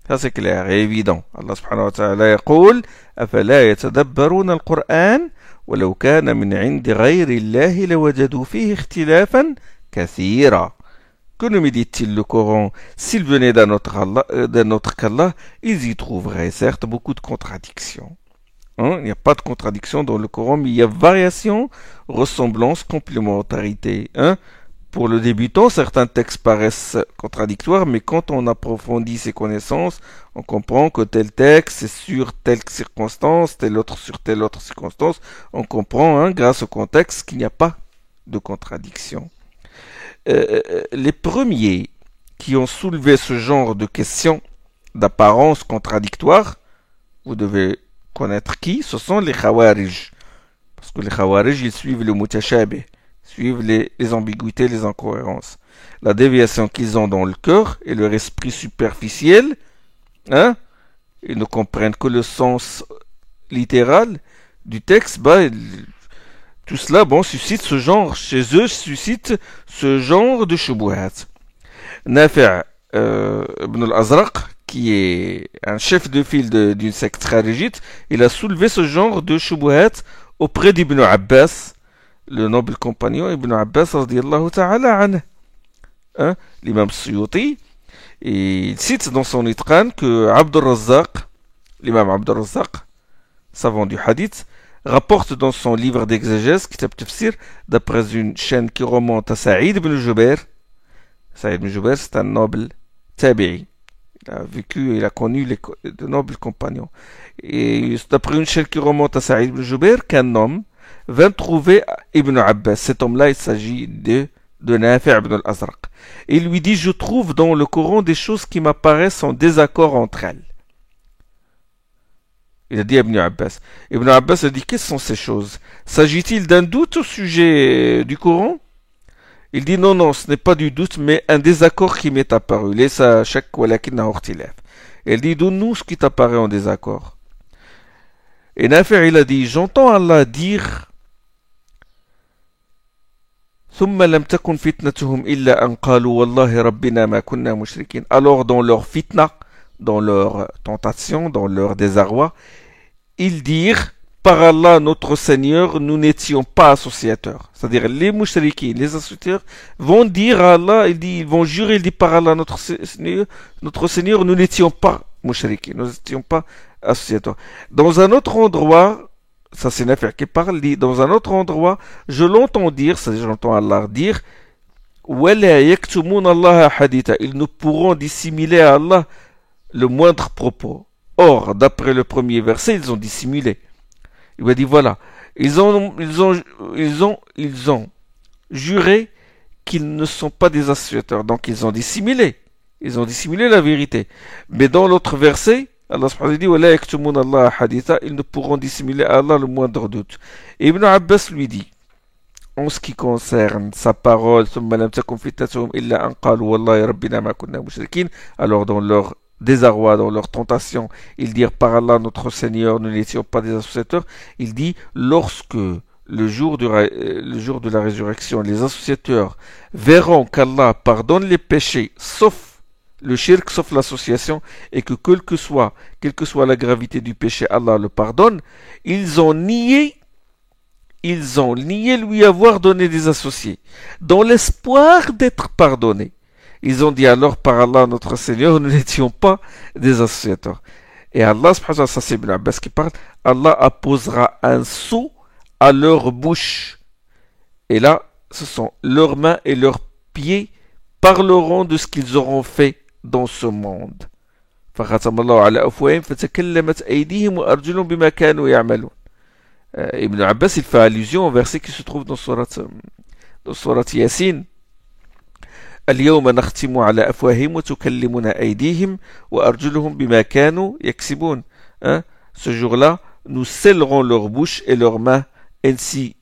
Ça c'est clair et évident. Allah subhanahu wa ta'ala يقول أفلا يتدبرون القرآن ولو كان من عند غير الله لوجدوا فيه اختلافا كثيرا. Que nous dit-il le Coran? S'il venait d'un autre qu'Allah, ils y trouveraient certes beaucoup de contradictions. Hein? Il n'y a pas de contradiction dans le Coran, mais il y a variation, ressemblance, complémentarité. Hein? Pour le débutant, certains textes paraissent contradictoires, mais quand on approfondit ses connaissances, on comprend que tel texte est sur telle circonstance, tel autre sur telle autre circonstance. On comprend, hein, grâce au contexte, qu'il n'y a pas de contradiction. Les premiers qui ont soulevé ce genre de questions d'apparence contradictoire, vous devez connaître qui? Ce sont les Khawarij. Parce que les Khawarij, ils suivent le mutashabih, suivent les ambiguïtés, les incohérences. La déviation qu'ils ont dans le cœur et leur esprit superficiel, hein, ils ne comprennent que le sens littéral du texte, tout cela, suscite ce genre, chez eux, suscite ce genre de shubuhat. Nafi' ibn al-Azraq, qui est un chef de file d'une secte kharijite, il a soulevé ce genre de shubuhat auprès d'Ibn Abbas, le noble compagnon Ibn Abbas radiyallahu ta'ala anhu. Hein? L'imam Suyuti, il cite dans son Itqan que Abd al-Razzaq, l'imam Abd al-Razzaq, savant du hadith, rapporte dans son livre d'exégèse, Kitab Tafsir, d'après une chaîne qui remonte à Saïd ibn Jubair. Saïd ibn Jubair, c'est un noble tabi'i. Il a vécu, il a connu de nobles compagnons. Et d'après une chaîne qui remonte à Saïd ibn Jubair, qu'un homme vint trouver Ibn Abbas. Cet homme-là, il s'agit de Nafi' ibn al-Azraq. Et il lui dit, je trouve dans le Coran des choses qui m'apparaissent en désaccord entre elles. Il a dit à Ibn Abbas. Ibn Abbas a dit, quelles sont ces choses? S'agit-il d'un doute au sujet du Coran? Il dit, non, ce n'est pas du doute, mais un désaccord qui m'est apparu. Laissa shak walakinnahu ikhtilaf. Il dit, donne-nous ce qui t'apparaît en désaccord. Et Nafi' il a dit, j'entends Allah dire, ثم لم تكن فتنتهم إلا أن قالوا والله ربنا ما كنا مشركين. Alors dans leur fitna, dans leur tentation, dans leur désarroi, ils dirent, par Allah notre Seigneur, nous n'étions pas associateurs. C'est-à-dire les mouchriquins, les associateurs, vont dire à Allah, ils vont jurer, ils disent par Allah notre Seigneur, nous n'étions pas mouchriquins, nous n'étions pas associateurs. Dans un autre endroit, ça c'est une affaire qui parle, dit, dans un autre endroit, je l'entends dire, c'est-à-dire j'entends Allah dire, وَلَا يَكْتُمُونَ اللَّهَ حَدِيثًا. Ils ne pourront dissimuler à Allah le moindre propos. Or, d'après le premier verset, ils ont dissimulé. Il m'a dit, voilà, ils ont juré qu'ils ne sont pas des associateurs. Donc, ils ont dissimulé. Ils ont dissimulé la vérité. Mais dans l'autre verset, Allah subhanahu wa ta'ala dit, وَلَا يَكْتُمُونَ اللَّهَ حَدِيثًا. Ils ne pourront dissimuler à Allah le moindre doute. Et Ibn Abbas lui dit, en ce qui concerne sa parole, alors dans leur désarroi, dans leur tentation, ils dirent par Allah notre Seigneur, nous n'étions pas des associateurs. Il dit, lorsque le jour de la résurrection, les associateurs verront qu'Allah pardonne les péchés, sauf le shirk, sauf l'association, et que quelle que soit la gravité du péché, Allah le pardonne, ils ont nié lui avoir donné des associés, dans l'espoir d'être pardonnés. Ils ont dit alors par Allah notre Seigneur, nous n'étions pas des associateurs. Et Allah, ça c'est Ibn Abbas qui parle, Allah apposera un sceau à leur bouche. Et là, ce sont leurs mains et leurs pieds parleront de ce qu'ils auront fait dans ce monde. فختم الله على أفواههم فتكلمت أيديهم وأرجلهم بما كانوا يعملون. Ibn Abbas il fait allusion au verset qui se trouve dans sourate Yasin. اليوم نختم على أفواههم وتكلمنا أيديهم وأرجلهم بما كانوا يكسبون. Ce jour-là, nous scellerons leurs bouches et leurs mains ainsi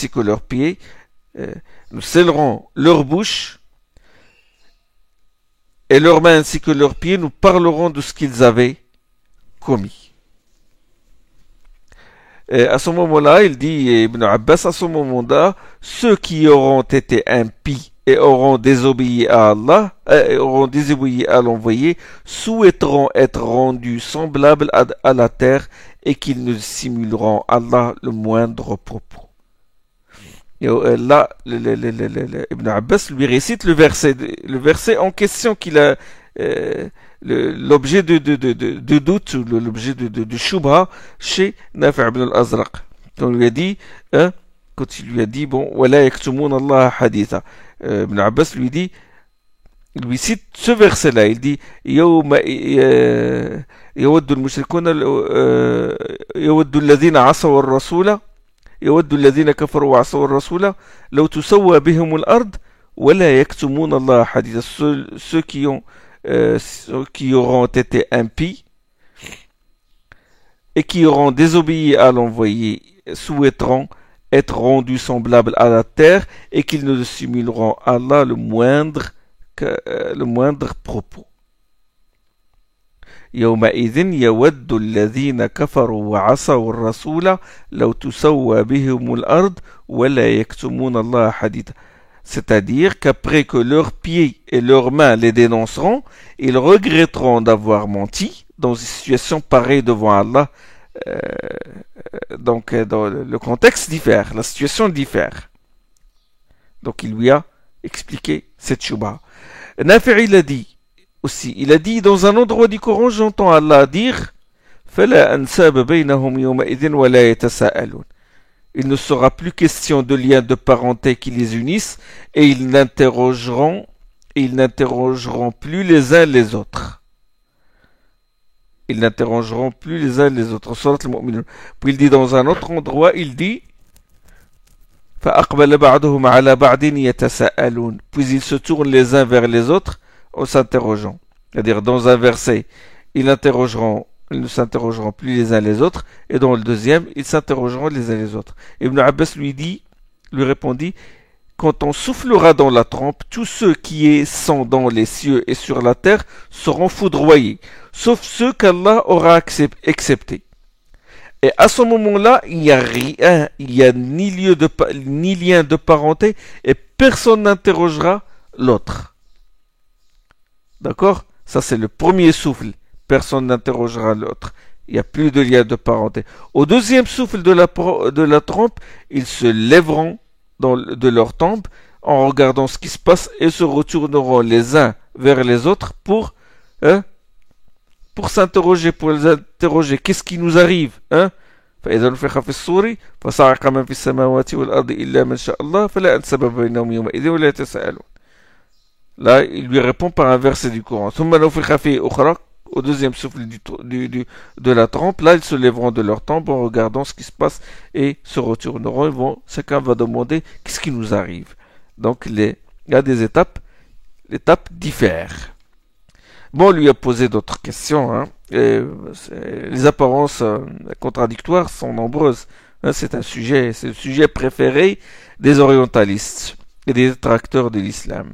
que leurs pieds nous scellerons leur bouche et leurs mains ainsi que leurs pieds, nous parlerons de ce qu'ils avaient commis. Et à ce moment-là, il dit, Ibn Abbas, à ce moment-là, ceux qui auront été impies et auront désobéi à Allah, auront désobéi à l'envoyé, souhaiteront être rendus semblables à la terre et qu'ils ne simuleront Allah le moindre propos. Et là, Ibn Abbas lui récite le verset en question qu'il a, l'objet de doute, l'objet de shubha chez Nafi' ibn al-Azraq. Quand il lui a dit, hein, quand il lui a dit, bon, وَلَا يَكْتُمُونَ اللَّهَ حَدِيثًا, Ibn Abbas lui dit, il lui cite ce verset-là, il dit, يَوْمَ يَوَدُّ الْمُشْرِكُونَ يَوَدُّ الَّذِينَ عَصَوُا الرَّسُولَ يود الذين كفروا وعصوا الرسول لو تسوى بهم الأرض ولا يكتمون الله حديثا. Ceux qui auront été impies et qui auront désobéi à l'envoyé souhaiteront être rendus semblables à la terre et qu'ils ne simuleront Allah le moindre propos. يومئذ يود الذين كفروا وعصوا الرسول لو تسوى بهم الأرض ولا يكتمون الله حديثا. C'est-à-dire qu'après que leurs pieds et leurs mains les dénonceront, ils regretteront d'avoir menti dans une situation pareille devant Allah. Donc le contexte diffère, la situation diffère. Donc il lui a expliqué cette shubha. Nafi' il a dit aussi, il a dit dans un endroit du Coran, j'entends Allah dire فَلَا أَنْسَابَ بَيْنَهُمْ يَوْمَئِذٍ وَلَا يَتَسَاءَلُونَ. Il ne sera plus question de lien de parenté qui les unissent et ils n'interrogeront plus les uns les autres. Ils n'interrogeront plus les uns les autres. Puis il dit dans un autre endroit, il dit فَأَقْبَلَ بَعْضُهُمْ عَلَى بَعْضٍ يَتَسَاءَلُونَ. Puis ils se tournent les uns vers les autres en s'interrogeant. C'est-à-dire, dans un verset, ils ne s'interrogeront plus les uns les autres, et dans le deuxième, ils s'interrogeront les uns les autres. Ibn Abbas lui répondit, quand on soufflera dans la trompe, tous ceux qui sont dans les cieux et sur la terre seront foudroyés, sauf ceux qu'Allah aura acceptés. Et à ce moment-là, il n'y a rien, il n'y a ni lien de parenté, et personne n'interrogera l'autre. D'accord? Ça, c'est le premier souffle. Personne n'interrogera l'autre. Il n'y a plus de lien de parenté. Au deuxième souffle de la trompe, ils se lèveront de leur tombe en regardant ce qui se passe et se retourneront les uns vers les autres pour s'interroger, pour les interroger. Qu'est-ce qui nous arrive? فإذا نفخ في الصور فصعق من في السماوات والأرض إلا من شاء الله فلا أنساب بينهم يومئذ ولا يتساءلون. Là, il lui répond par un verset du Coran. Au deuxième souffle de la trompe, là, ils se lèveront de leur tombe en regardant ce qui se passe et se retourneront. Chacun va demander qu'est-ce qui nous arrive. Donc, il y a des étapes. L'étape diffère. Bon, on lui a posé d'autres questions. Hein. Les apparences contradictoires sont nombreuses. Hein, c'est le sujet préféré des orientalistes et des détracteurs de l'islam.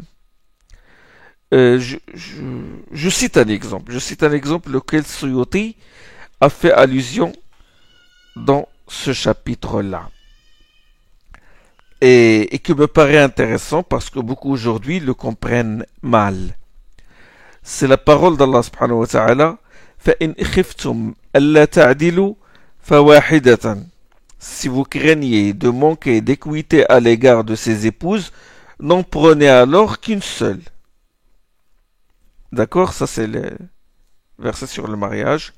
Je cite un exemple auquel Suyuti a fait allusion dans ce chapitre-là et qui me paraît intéressant parce que beaucoup aujourd'hui le comprennent mal. C'est la parole d'Allah subhanahu wa ta'ala فَإِنْ إِخِفْتُمْ أَلَّا تَعْدِلُوا فَوَاحِدَةً. Si vous craignez de manquer d'équité à l'égard de ses épouses, n'en prenez alors qu'une seule. D'accord, ça c'est le verset sur le mariage.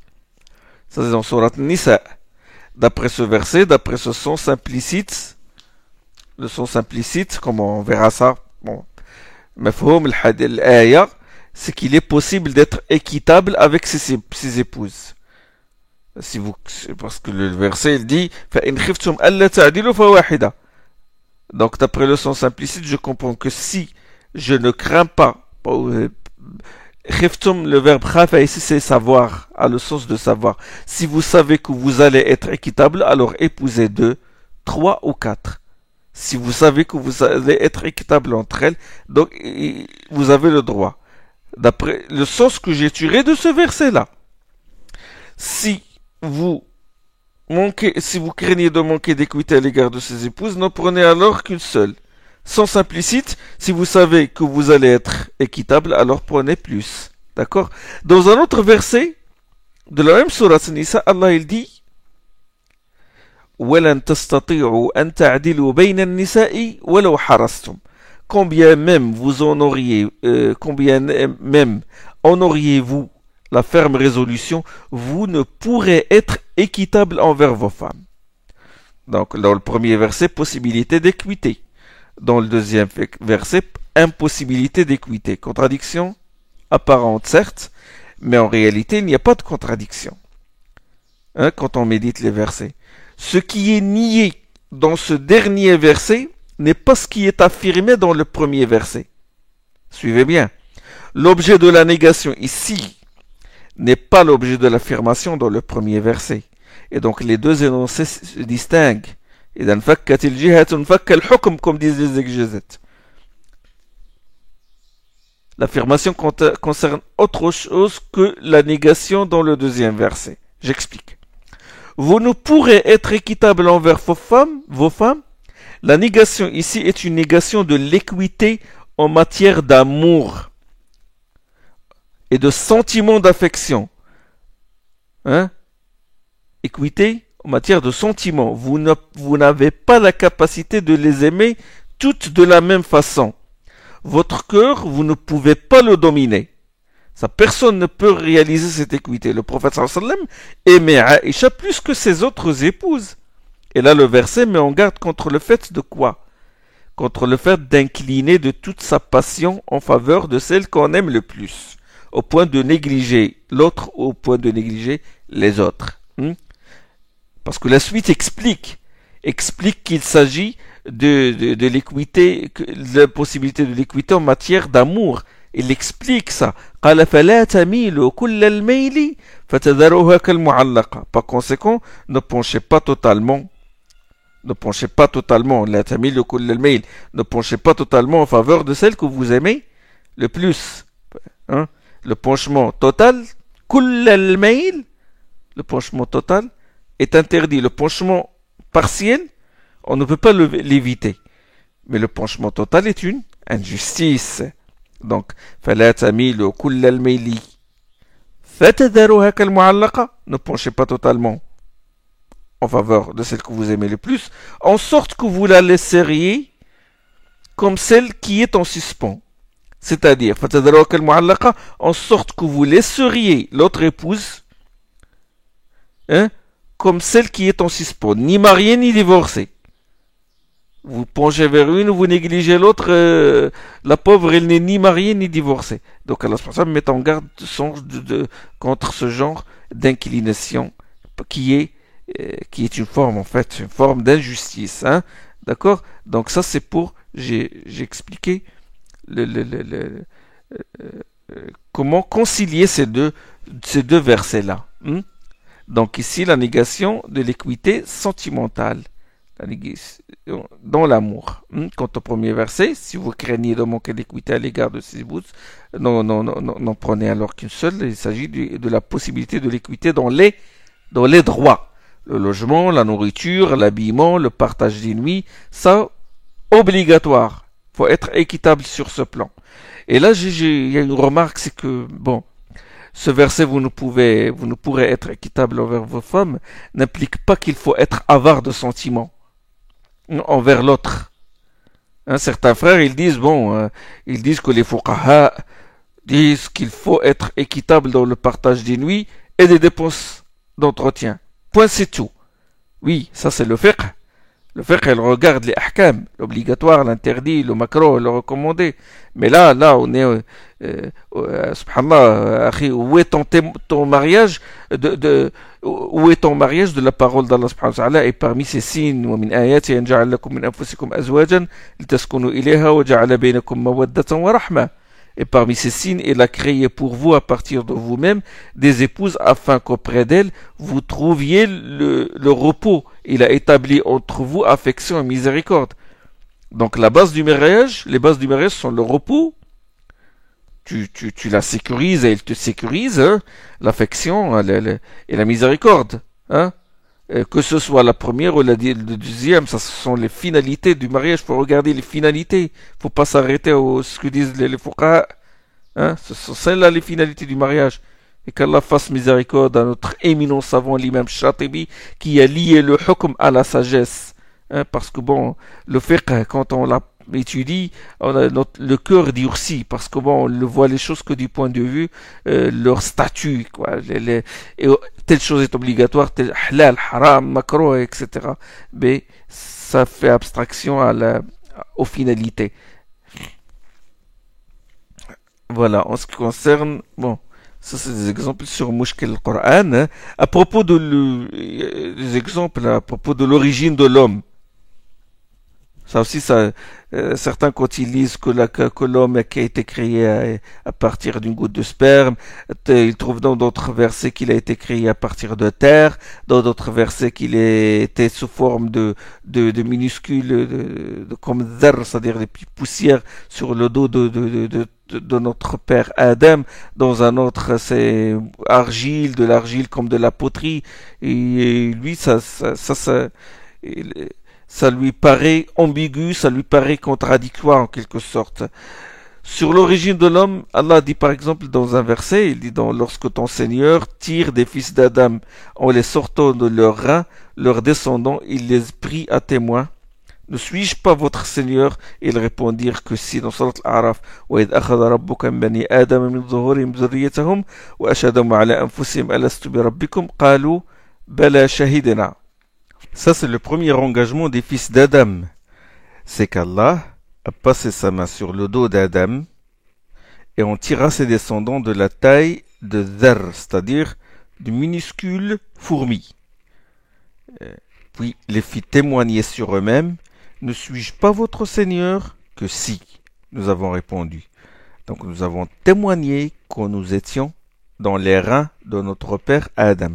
Ça c'est dans Surat Nisa. D'après ce verset, d'après ce sens implicite, le sens implicite, comme on verra ça, bon, mafhoum al-aya, c'est qu'il est possible d'être équitable avec ses épouses. Parce que le verset il dit فَإِنْ خِفْتُمْ أَلَّا تَعْدِلُوا فَوَاحِدَةً. Donc d'après le sens implicite, je comprends que si je ne crains pas, khiftum, le verbe khafa ici c'est savoir, a le sens de savoir. Si vous savez que vous allez être équitable, alors épousez 2, 3 ou 4. Si vous savez que vous allez être équitable entre elles, donc vous avez le droit. D'après le sens que j'ai tiré de ce verset-là. Si vous si vous craignez de manquer d'équité à l'égard de ses épouses, n'en prenez alors qu'une seule. Sens implicite, si vous savez que vous allez être équitable, alors prenez plus. D'accord? Dans un autre verset, de la même sourate Nisa, Allah il dit وَلَن تَسْتَطِيعُوا أَن تَعْدِلُوا بَيْنَ النِّسَاءِ وَلَوْ حَرَصْتُمْ. Combien même vous en auriez, combien même en auriez-vous la ferme résolution, vous ne pourrez être équitable envers vos femmes. Donc, dans le premier verset, possibilité d'équité. Dans le deuxième verset, impossibilité d'équité. Contradiction apparente, certes, mais en réalité, il n'y a pas de contradiction. Hein, quand on médite les versets. Ce qui est nié dans ce dernier verset n'est pas ce qui est affirmé dans le premier verset. Suivez bien. L'objet de la négation ici n'est pas l'objet de l'affirmation dans le premier verset. Et donc les deux énoncés se distinguent. Comme disent les exégètes. L'affirmation concerne autre chose que la négation dans le deuxième verset. J'explique. Vous ne pourrez être équitable envers vos femmes. La négation ici est une négation de l'équité en matière d'amour et de sentiment d'affection. Hein? Équité en matière de sentiment. Vous n'avez pas la capacité de les aimer toutes de la même façon. Votre cœur, vous ne pouvez pas le dominer. Ça, personne ne peut réaliser cette équité. Le prophète sallallahu alayhi wa sallam aimait Aïcha plus que ses autres épouses. Et là, le verset met en garde contre le fait de quoi? Contre le fait d'incliner de toute sa passion en faveur de celle qu'on aime le plus, au point de négliger l'autre, au point de négliger les autres. Parce que la suite explique qu'il s'agit de l'équité, de la possibilité de l'équité en matière d'amour. Il explique ça. Par conséquent, ne penchez pas totalement, ne penchez pas totalement en faveur de celle que vous aimez le plus. Hein? Le penchement total, le penchement total est interdit. Le penchement partiel, on ne peut pas l'éviter. Mais le penchement total est une injustice. Donc, ne penchez pas totalement en faveur de celle que vous aimez le plus, en sorte que vous la laisseriez comme celle qui est en suspens. C'est-à-dire, en sorte que vous laisseriez l'autre épouse comme celle qui est en suspens, ni mariée ni divorcée. Vous penchez vers une, vous négligez l'autre, la pauvre, elle n'est ni mariée ni divorcée. Donc Allah met en garde contre ce genre d'inclination qui est une forme, en fait, une forme d'injustice. Hein? D'accord? Donc ça, c'est pour, j'ai expliqué comment concilier ces deux versets-là. Donc ici, la négation de l'équité sentimentale. Dans l'amour. Quant au premier verset, si vous craignez de manquer d'équité à l'égard de ses épouses, n'en prenez alors qu'une seule. Il s'agit de la possibilité de l'équité dans les droits. Le logement, la nourriture, l'habillement, le partage des nuits, ça, obligatoire. Il faut être équitable sur ce plan. Et là, il y a une remarque, c'est que, bon, ce verset, vous ne pourrez être équitable envers vos femmes, n'implique pas qu'il faut être avare de sentiments envers l'autre. Certains frères, ils disent que les fuqaha disent qu'il faut être équitable dans le partage des nuits et des dépenses d'entretien. Point, c'est tout. Oui, ça c'est le fiqh. Le fiqh, elle regarde les ahkam, l'obligatoire, l'interdit, le makro, le recommandé. Mais là, on est, subhanallah, où est ton mariage où est ton mariage de la parole d'Allah subhanahu wa ta'ala? Et parmi ces signes, وَمِنْ آيَاتِهِ أَنْ جَعَلَ لَكُم مِنْ أَنفُسِكُمْ أَزْوَاجًا لِتَسْكُنُوا إِلَيْهَا وَجَعَلَ بَيْنَكُم مَوَدَّةً وَرَحْمَةً. Et parmi ces signes, il a créé pour vous, à partir de vous-même, des épouses afin qu'auprès d'elles, vous trouviez le repos. Il a établi entre vous affection et miséricorde. Donc la base du mariage, les bases du mariage sont le repos. Tu la sécurises et elle te sécurise, hein, l'affection et la miséricorde. Hein. Que ce soit la première ou la deuxième, ça ce sont les finalités du mariage. Il faut regarder les finalités. Il faut pas s'arrêter à ce que disent les fuqaha. Hein. Ce sont celles-là les finalités du mariage. Et qu'Allah fasse miséricorde à notre éminent savant, l'imam Shatibi, qui a lié le hukm à la sagesse. Hein, parce que bon, le fiqh, quand on l'a étudie, on a le cœur durci, parce que bon, on ne voit les choses que du point de vue leur statut, quoi. Et telle chose est obligatoire, tel halal, haram, makro, etc. Mais ça fait abstraction aux finalités. Voilà, en ce qui concerne, bon, ça c'est des exemples sur Mushkil al-Qur'an. Hein. À propos des exemples à propos de l'origine de l'homme. Ça aussi, certains quand ils lisent que l'homme qui a été créé à partir d'une goutte de sperme, ils trouvent dans d'autres versets qu'il a été créé à partir de terre, dans d'autres versets qu'il était sous forme de minuscules, comme zar, c'est-à-dire des petites poussières sur le dos de notre père Adam. Dans un autre, c'est argile, de l'argile comme de la poterie. Et lui, ça lui paraît ambigu, ça lui paraît contradictoire en quelque sorte. Sur l'origine de l'homme, Allah dit par exemple dans un verset, il dit lorsque ton Seigneur tire des fils d'Adam en les sortant de leurs reins, leurs descendants, il les prit à témoin. Ne suis-je pas votre Seigneur? Ils répondirent que si dans Surat Al-A'raf, وَإِذْ أَخَذَ رَبُّكَ مِنْ بَنِي آدَمَ مِنْ ظُهُورِهِمْ ذُرِّيَّتَهُمْ وَأَشْهَدَهُمْ عَلَى أَنفُسِهِمْ أَلَسْتُ بِرَبِّكُمْ قَالُوا بَلَى شَهِدْنَا. Ça, c'est le premier engagement des fils d'Adam. C'est qu'Allah a passé sa main sur le dos d'Adam et on tira ses descendants de la taille de Dhar, c'est-à-dire de minuscules fourmis. Puis les fit témoigner sur eux-mêmes. Ne suis-je pas votre Seigneur? Que si, nous avons répondu. Donc nous avons témoigné que nous étions dans les reins de notre père Adam.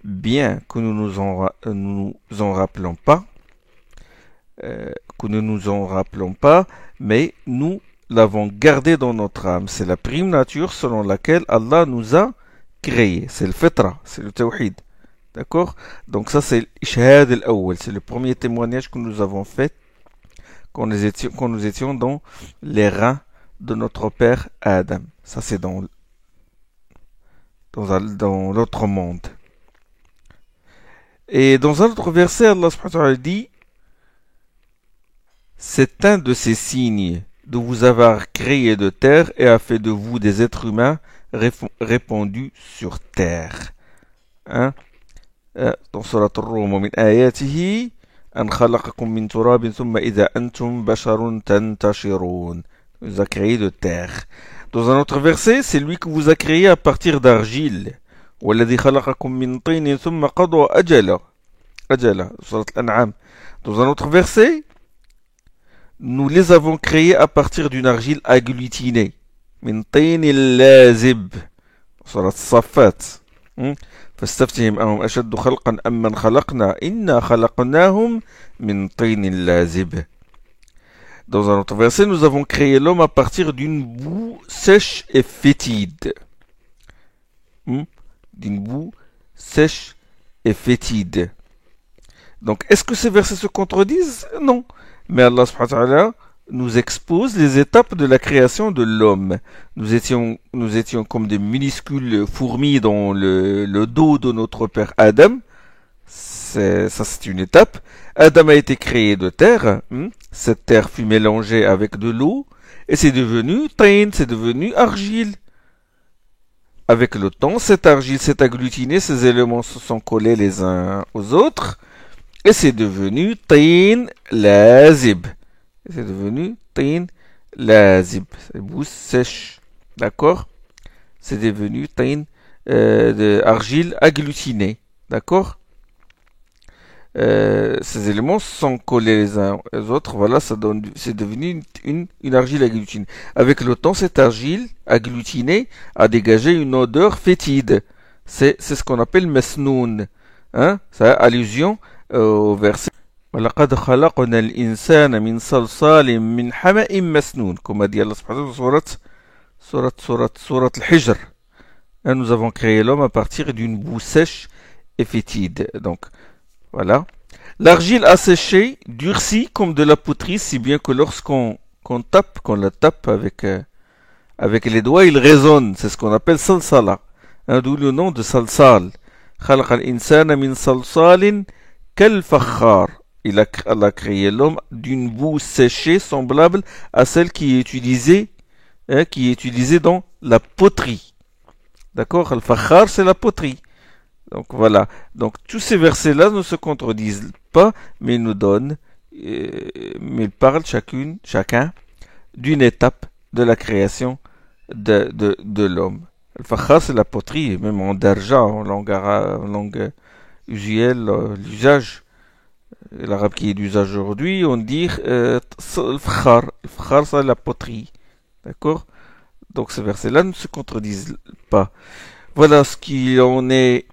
Bien que nous nous en rappelons pas, mais nous l'avons gardé dans notre âme. C'est la prime nature selon laquelle Allah nous a créés. C'est le fitra, c'est le tawhid. D'accord? Donc ça c'est l'ishhad al-awwal, c'est le premier témoignage que nous avons fait quand nous étions dans les reins de notre père Adam. Ça c'est dans l'autre monde. Et dans un autre verset, Allah subhanahu wa ta'ala dit: c'est un de ces signes de vous avoir créé de terre et a fait de vous des êtres humains répandus sur terre. Hein? Dans Surat Ar-Rum, min ayatihi an khalaqakum min turabin thumma idha antum basharun tantashirun. Il vous a créé de terre. Dans un autre verset, c'est lui qui vous a créé à partir d'argile. والذي خلقكم من طين ثم قضى أجله. Surat Al-An'am. Dans un autre verset, nous les avons créés à partir d'une argile agglutinée. من طين لازب. Surat Safat. فاستفتهم أهم أشد خلقا أم من خلقنا إنا خلقناهم من طين لازب. Dans un autre verset, nous avons créé l'homme à partir d'une boue sèche et fétide. D'une boue sèche et fétide. Donc, est-ce que ces versets se contredisent? Non. Mais Allah subhanahu wa ta'ala nous expose les étapes de la création de l'homme. Nous étions comme des minuscules fourmis dans le dos de notre père Adam. Ça, c'est une étape. Adam a été créé de terre. Cette terre fut mélangée avec de l'eau. Et c'est devenu tain, c'est devenu argile. Avec le temps, cette argile s'est agglutinée, ces éléments se sont collés les uns aux autres. Et c'est devenu tain lazib. C'est devenu tain lazib. C'est boue sèche. D'accord? C'est devenu tain argile agglutinée. D'accord? Ces éléments sont collés les uns aux autres. Voilà, c'est devenu une argile agglutinée. Avec le temps, cette argile agglutinée a dégagé une odeur fétide. C'est ce qu'on appelle mesnoun. Hein? Ça a allusion au verset وَلَقَدْ خَلَقْنَا الْإِنسَانَ مِنْ صَلْصَالٍ مِنْ حَمَإٍ مسنون, comme a dit Allah subhanahu wa ta'ala, surat al-Hijr. Nous avons créé l'homme à partir d'une boue sèche et fétide. Donc, voilà. L'argile asséchée durcit comme de la poterie, si bien que lorsqu'on la tape avec les doigts, il résonne. C'est ce qu'on appelle salsala. D'où le nom de salsal. خلق الإنسان من صلصال كالفخار. Allah a créé l'homme d'une boue séchée semblable à celle qui est utilisée dans la poterie. D'accord? Al-Fakhar, c'est la poterie. Donc voilà. Donc tous ces versets-là ne se contredisent pas, mais nous donnent, mais ils parlent chacun d'une étape de la création de l'homme. Al-Fakhar, c'est la poterie, et même en darja, en langue usuelle, l'usage, l'arabe qui est d'usage aujourd'hui, on dit Al-Fakhar. Al-Fakhar, c'est la poterie. D'accord? Donc ces versets-là ne se contredisent pas. Voilà ce qu'il en est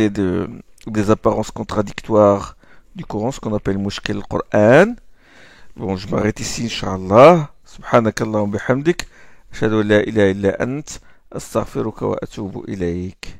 des apparences contradictoires du Coran, ce qu'on appelle Mushkil al-Qur'an. Bon, je m'arrête ici, Inch'Allah. Subhanakallah wa bihamdik. Ashhadu an la ilaha illa ant. Astaghfiruka wa atubu ilayk.